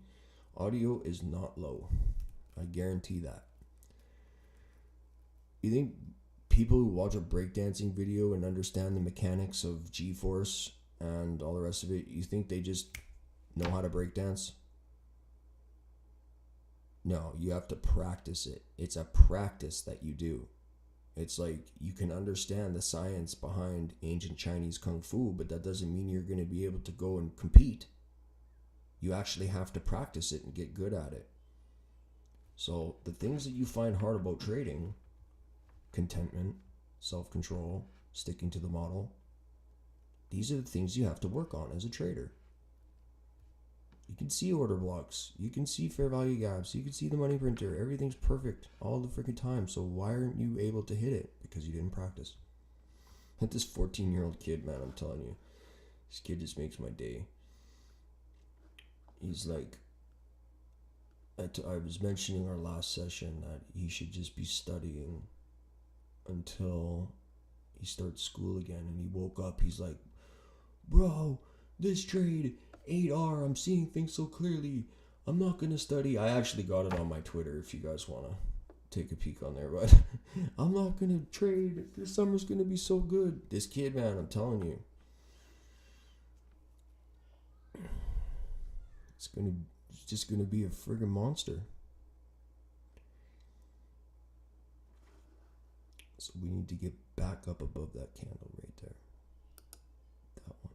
audio is not low. I guarantee that. You think people who watch a breakdancing video and understand the mechanics of G-force and all the rest of it, you think they just know how to breakdance? No, you have to practice it. It's a practice that you do. It's like you can understand the science behind ancient Chinese Kung Fu, but that doesn't mean you're going to be able to go and compete. You actually have to practice it and get good at it. So the things that you find hard about trading, contentment, self-control, sticking to the model, these are the things you have to work on as a trader. You can see order blocks. You can see fair value gaps. You can see the money printer. Everything's perfect all the freaking time. So why aren't you able to hit it? Because you didn't practice. Like this 14-year-old kid, man, I'm telling you. This kid just makes my day. He's like, I was mentioning our last session that he should just be studying until he starts school again. And he woke up, he's like, bro, this trade 8R, I'm seeing things so clearly. I'm not gonna study. I actually got it on my Twitter if you guys wanna take a peek on there, but I'm not gonna trade. This summer's gonna be so good. This kid, man, I'm telling you. It's just gonna be a friggin' monster. So we need to get back up above that candle right there. That one.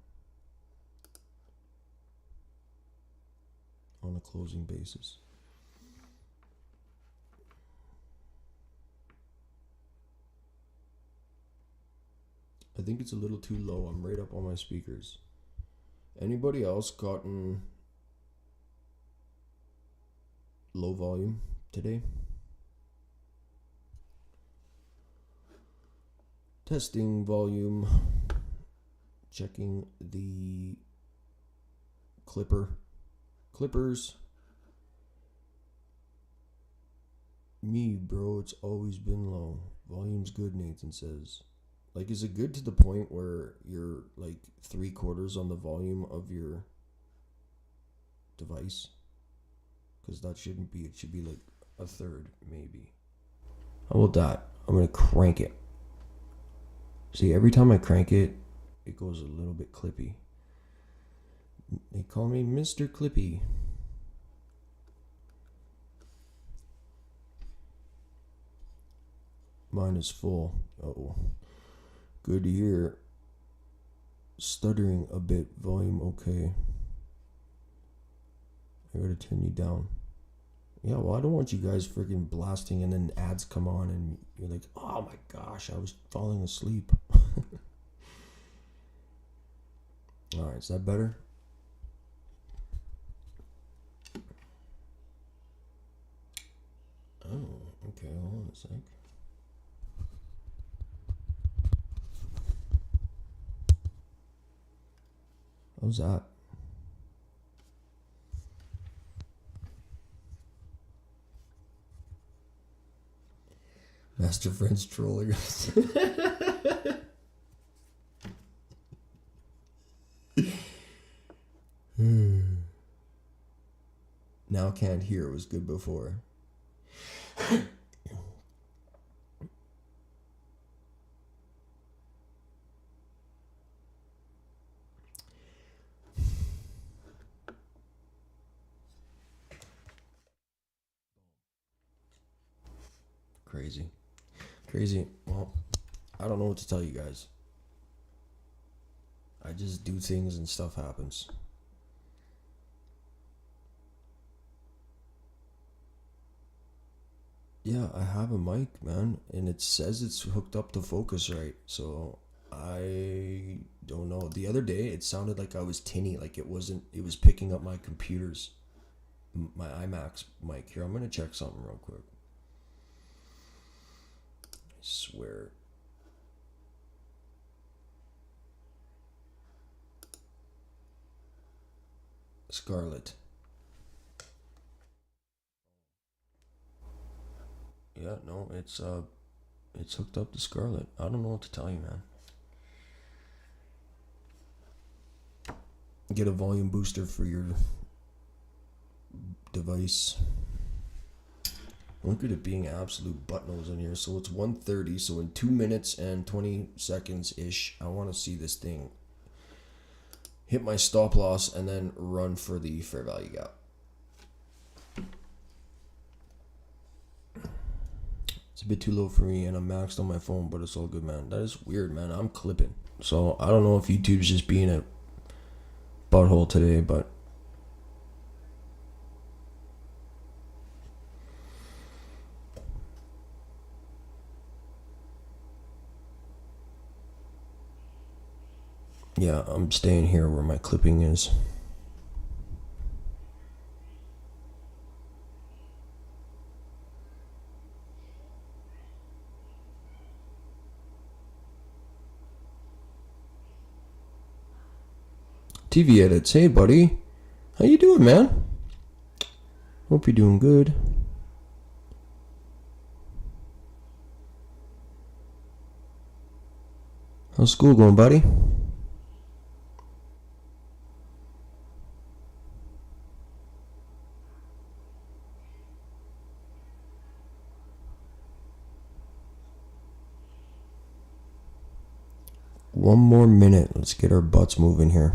On a closing basis. I think it's a little too low. I'm right up on my speakers. Anybody else gotten low volume today? Testing volume. Checking the clippers. Me, bro, it's always been low. Volume's good, Nathan says. Like, is it good to the point where you're like 3/4 on the volume of your device? Because that shouldn't be. It should be like a third, maybe. How about that? I'm gonna crank it. See, every time I crank it, it goes a little bit clippy. They call me Mr. Clippy. Mine is full. Uh-oh. Good to hear. Stuttering a bit. Volume okay. I gotta turn you down. Yeah, well, I don't want you guys freaking blasting and then ads come on and you're like, oh my gosh, I was falling asleep. Alright, is that better? Oh, okay, hold on a sec. How's that? Master Fren's trolling us. Now can't hear. It was good before. Crazy. Well, I don't know what to tell you guys. I just do things and stuff happens. Yeah, I have a mic, man, and it says it's hooked up to Focusrite. So I don't know. The other day, it sounded like I was tinny, like it wasn't. It was picking up my computer's, my iMac's mic. Here, I'm gonna check something real quick. I swear. Scarlet. Yeah, no, it's hooked up to Scarlet. I don't know what to tell you, man. Get a volume booster for your device. Look at it being absolute buttnose in here. So it's 1:30. So in 2 minutes and 20 seconds ish, I want to see this thing hit my stop loss and then run for the fair value gap. It's a bit too low for me, and I'm maxed on my phone, but it's all good, man. That is weird, man. I'm clipping. So I don't know if YouTube's just being a butthole today, but yeah, I'm staying here where my clipping is. TV edits. Hey, buddy. How you doing, man? Hope you're doing good. How's school going, buddy? One more minute. Let's get our butts moving here.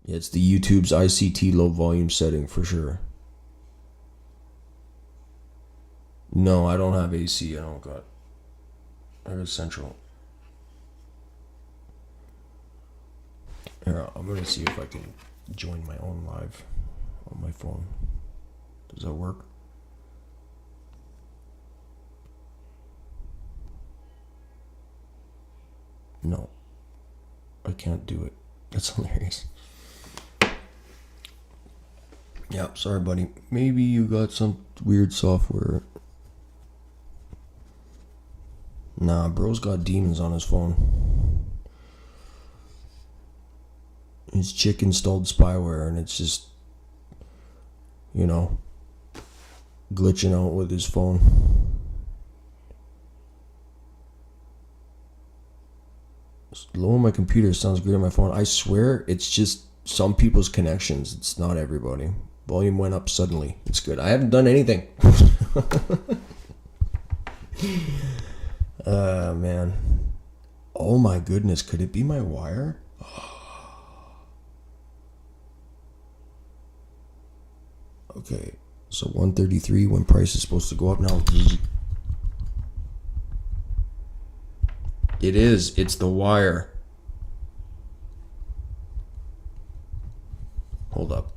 Yeah, it's the YouTube's ICT low volume setting for sure. No, I don't have AC. I got central. Here, I'm gonna see if I can join my own live on my phone. Does that work? No, I can't do it. That's hilarious. Yeah, sorry, buddy. Maybe you got some weird software. Nah, bro's got demons on his phone. His chick installed spyware, and it's just, glitching out with his phone. Low on my computer sounds great on my phone. I swear, it's just some people's connections. It's not everybody. Volume went up suddenly. It's good. I haven't done anything. Man. Oh my goodness. Could it be my wire? Okay. So 133 when price is supposed to go up now. It is. It's the wire. Hold up.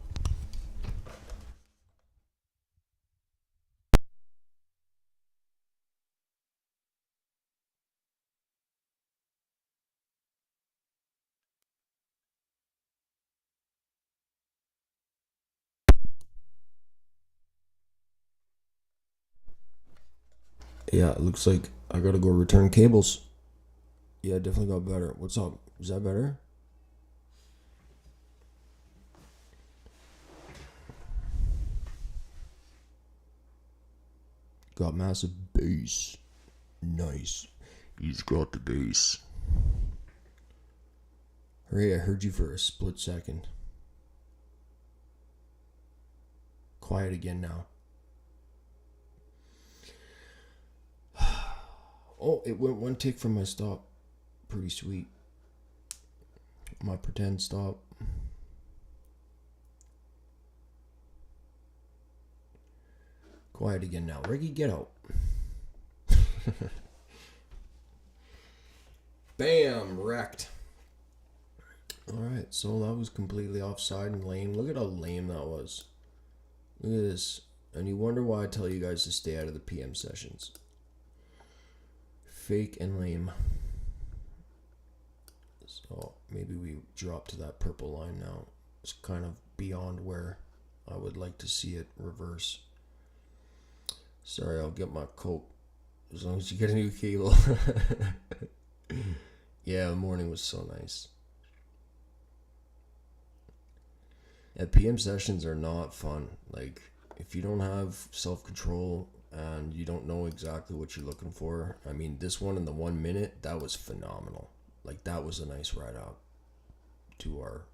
Yeah, it looks like I gotta go return cables. Yeah, it definitely got better. What's up? Is that better? Got massive bass. Nice. He's got the bass. Hooray, I heard you for a split second. Quiet again now. Oh, it went one tick from my stop. Pretty sweet. My pretend stop. Quiet again now. Reggie, get out. Bam! Wrecked. Alright, so that was completely offside and lame. Look at how lame that was. Look at this. And you wonder why I tell you guys to stay out of the PM sessions. Fake and lame. So maybe we drop to that purple line now. It's kind of beyond where I would like to see it reverse. Sorry, I'll get my Coke as long as you get a new cable. Yeah, the morning was so nice. Yeah, PM sessions are not fun. Like, if you don't have self-control and you don't know exactly what you're looking for, I mean, this one in the 1 minute, that was phenomenal. Like, that was a nice ride out to our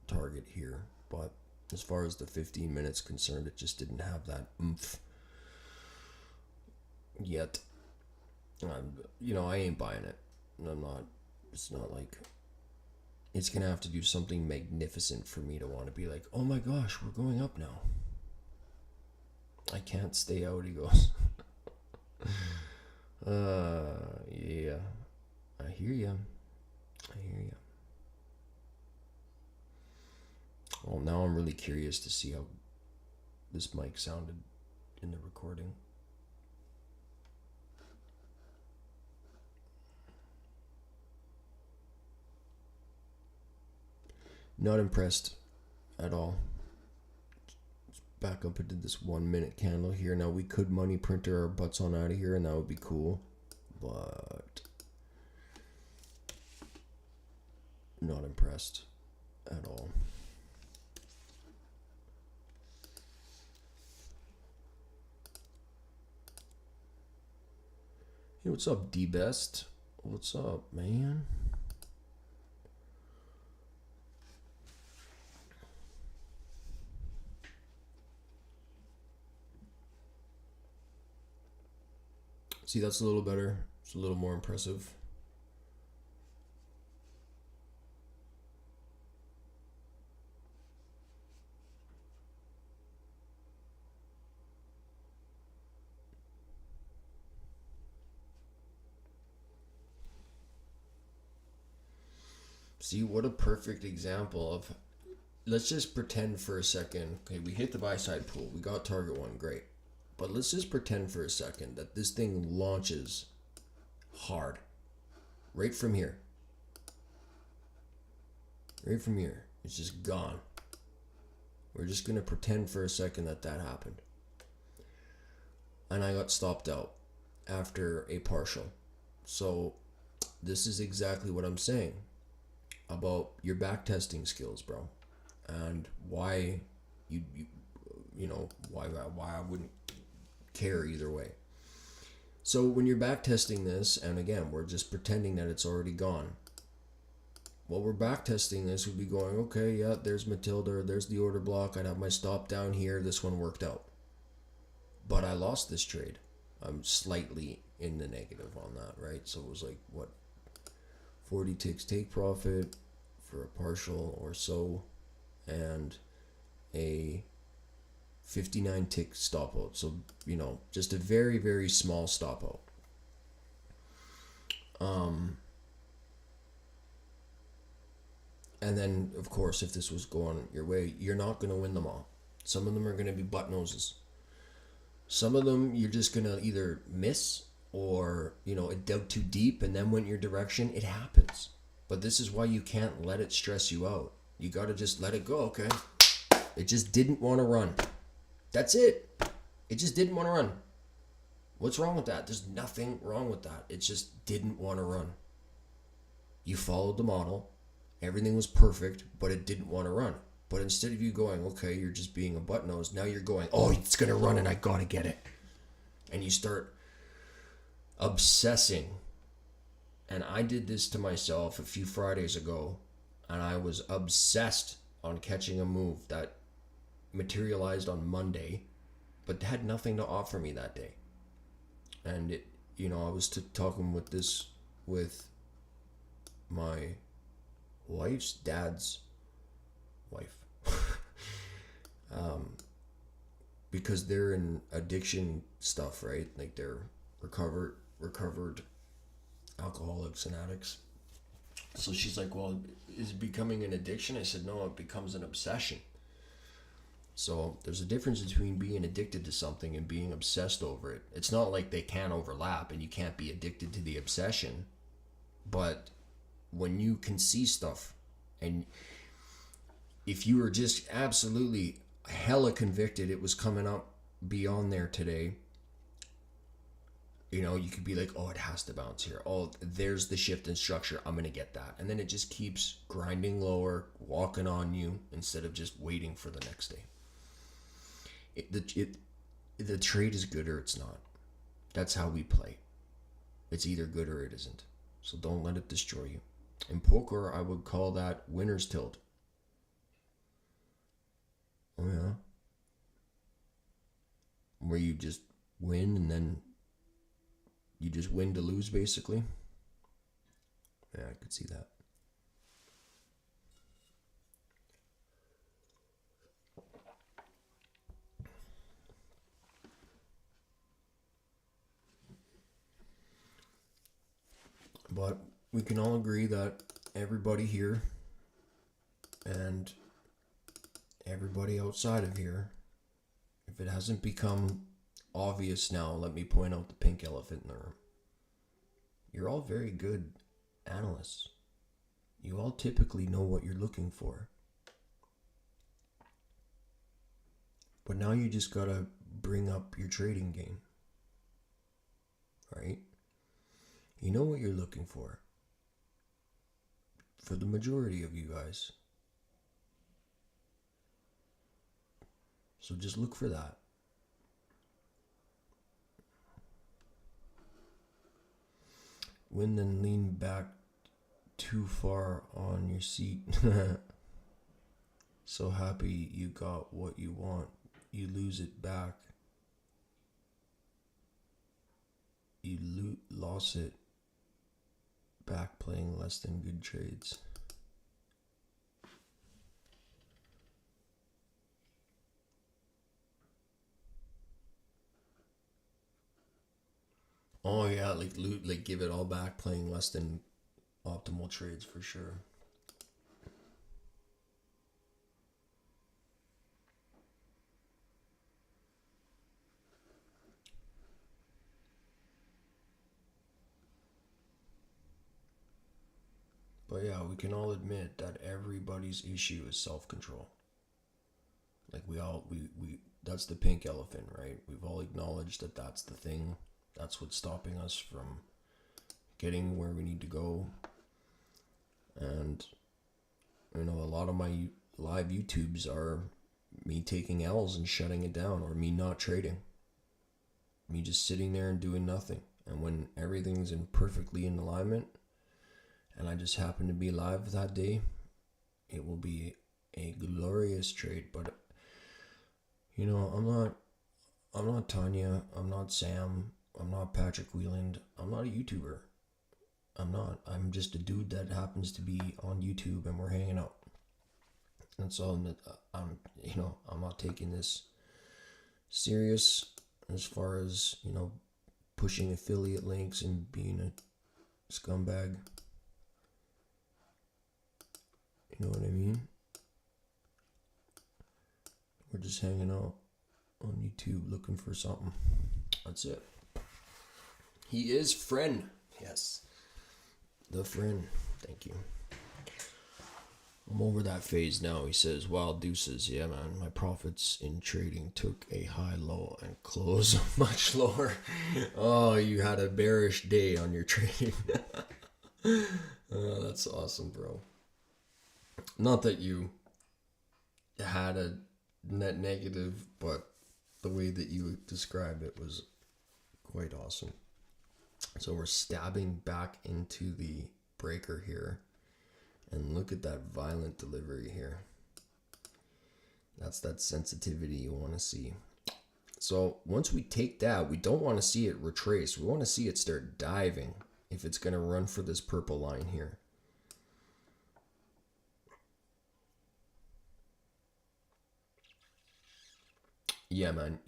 target here. But as far as the 15 minutes concerned, it just didn't have that oomph yet. I ain't buying it. I'm not. It's not like it's gonna have to do something magnificent for me to want to be like, oh my gosh, we're going up now. I can't stay out, he goes. Yeah. I hear ya. Well, now I'm really curious to see how this mic sounded in the recording. Not impressed at all. Let's back up into this 1 minute candle here. Now we could money printer our butts on out of here and that would be cool. But not impressed at all. Hey, what's up, D-Best? What's up, man? See, that's a little better. It's a little more impressive. See, what a perfect example of, let's just pretend for a second, okay, we hit the buy side pool, we got target one, great. But let's just pretend for a second that this thing launches hard. Right from here. Right from here. It's just gone. We're just going to pretend for a second that that happened. And I got stopped out after a partial. So this is exactly what I'm saying about your back testing skills, bro. And why why I wouldn't care either way. So when you're back testing this, and again, we're just pretending that it's already gone. While we're back testing this, we'd be going, okay, yeah, there's Matilda, there's the order block, I'd have my stop down here, this one worked out. But I lost this trade. I'm slightly in the negative on that, right? So it was like, what, 40 ticks take profit for a partial or so, and a 59 tick stop out. So, just a very, very small stop out. And then, of course, if this was going your way, you're not going to win them all. Some of them are going to be butt noses. Some of them you're just going to either miss or, it dug too deep and then went your direction. It happens. But this is why you can't let it stress you out. You got to just let it go, okay? It just didn't want to run. That's it. It just didn't want to run. What's wrong with that? There's nothing wrong with that. It just didn't want to run. You followed the model. Everything was perfect, but it didn't want to run. But instead of you going, okay, you're just being a butt nose, now you're going, oh, it's going to run and I got to get it. And you start obsessing. And I did this to myself a few Fridays ago, and I was obsessed on catching a move that materialized on Monday, but had nothing to offer me that day. And it, I was talking with my wife's dad's wife. because they're in addiction stuff, right? Like they're recovered alcoholics and addicts. So she's like, well, is it becoming an addiction? I said, no, it becomes an obsession. So there's a difference between being addicted to something and being obsessed over it. It's not like they can't overlap and you can't be addicted to the obsession. But when you can see stuff, and if you were just absolutely hella convicted it was coming up beyond there today, you know, you could be like, oh, it has to bounce here. Oh, there's the shift in structure. I'm going to get that. And then it just keeps grinding lower, walking on you instead of just waiting for the next day. The trade is good or it's not. That's how we play. It's either good or it isn't. So don't let it destroy you. In poker, I would call that winner's tilt. Oh, yeah. Where you just win and then you just win to lose, basically. Yeah, I could see that. But we can all agree that everybody here and everybody outside of here, if it hasn't become obvious now, let me point out the pink elephant in the room. You're all very good analysts. You all typically know what you're looking for. But now you just gotta bring up your trading game. Right? You know what you're looking for. For the majority of you guys. So just look for that. When then lean back too far on your seat. So happy you got what you want. You lose it back. You lost it back playing less than good trades. Oh yeah, like give it all back playing less than optimal trades for sure. But yeah, we can all admit that everybody's issue is self-control. Like we that's the pink elephant, right? We've all acknowledged that that's the thing. That's what's stopping us from getting where we need to go. And you know, a lot of my live YouTubes are me taking L's and shutting it down, or me not trading. Me just sitting there and doing nothing. And when everything's perfectly in alignment, and I just happen to be live that day, it will be a glorious trade. But you know, I'm not Tanya, I'm not Sam, I'm not Patrick Wheeland, I'm not a YouTuber. I'm not. I'm just a dude that happens to be on YouTube and we're hanging out. That's all. I'm not taking this serious as far as, you know, pushing affiliate links and being a scumbag. You know what I mean? We're just hanging out on YouTube looking for something. That's it. He is Fren. Yes. The Fren. Thank you. I'm over that phase now. He says, wild deuces. Yeah, man. My profits in trading took a high low and closed much lower. Oh, you had a bearish day on your trading. Oh, that's awesome, bro. Not that you had a net negative, but the way that you described it was quite awesome. So we're stabbing back into the breaker here. And look at that violent delivery here. That's that sensitivity you want to see. So once we take that, we don't want to see it retrace. We want to see it start diving if it's going to run for this purple line here. Yeah, man.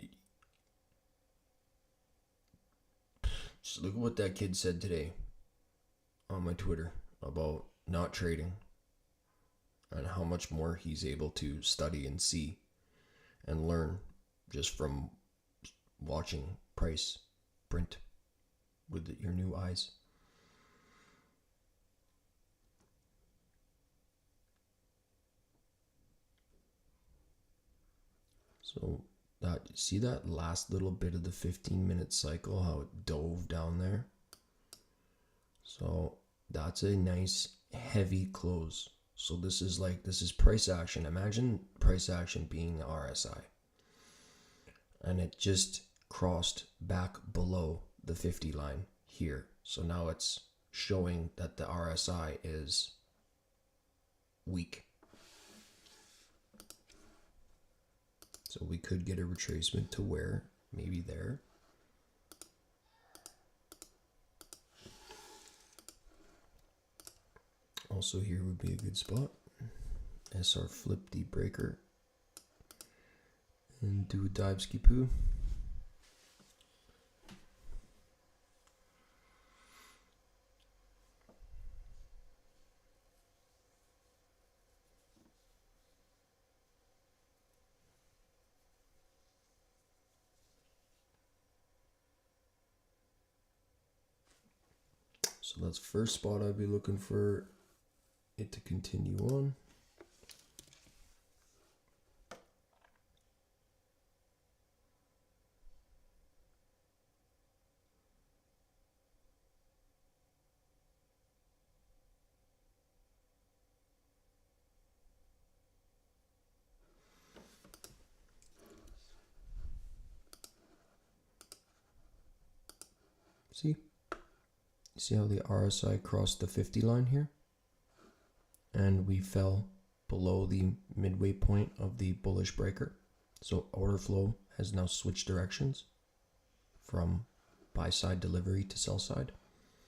Just look at what that kid said today on my Twitter about not trading and how much more he's able to study and see and learn just from watching price print with your new eyes. So see that last little bit of the 15-minute cycle, how it dove down there? So that's a nice heavy close. So this is price action. Imagine price action being RSI. And it just crossed back below the 50 line here. So now it's showing that the RSI is weak. So we could get a retracement to where? Maybe there. Also here would be a good spot. SR flip the breaker and do a dive ski poo. So that's first spot I'd be looking for it to continue on. See how the RSI crossed the 50 line here? And we fell below the midway point of the bullish breaker. So order flow has now switched directions from buy side delivery to sell side.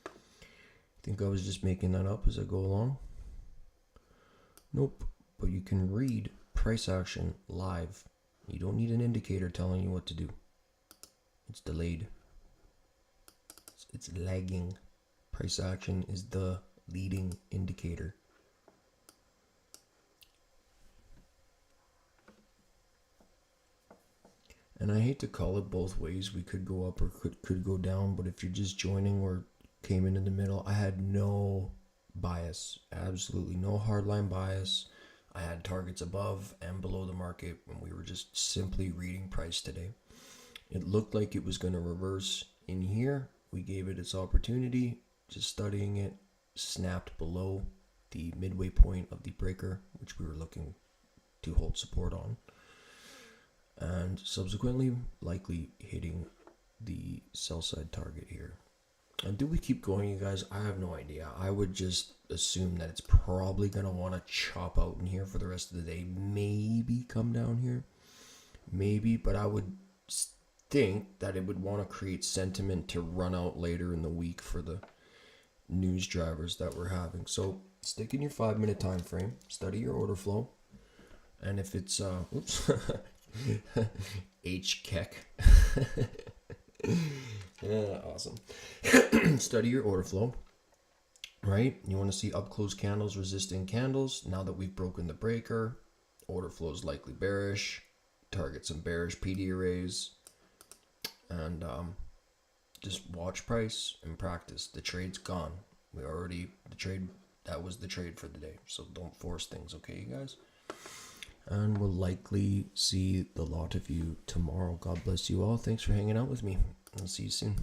I think I was just making that up as I go along. Nope, but you can read price action live. You don't need an indicator telling you what to do. It's delayed. It's lagging. Price action is the leading indicator. And I hate to call it both ways. We could go up or could go down, but if you're just joining or came in the middle, I had no bias, absolutely no hardline bias. I had targets above and below the market when we were just simply reading price today. It looked like it was going to reverse in here. We gave it its opportunity, just studying it, snapped below the midway point of the breaker, which we were looking to hold support on, and subsequently likely hitting the sell side target here. And do we keep going, you guys? I have no idea. I would just assume that it's probably going to want to chop out in here for the rest of the day. Maybe come down here. Maybe, but I would think that it would want to create sentiment to run out later in the week for the news drivers that we're having. So stick in your 5-minute time frame, study your order flow, and if it's HKEC yeah, awesome. Study your order flow, right? You want to see up close candles resisting candles. Now that we've broken the breaker, order flow is likely bearish. Target some bearish PD arrays, and just watch price and practice. The trade's gone. That was the trade for the day. So don't force things, okay, you guys? And we'll likely see the lot of you tomorrow. God bless you all. Thanks for hanging out with me. I'll see you soon.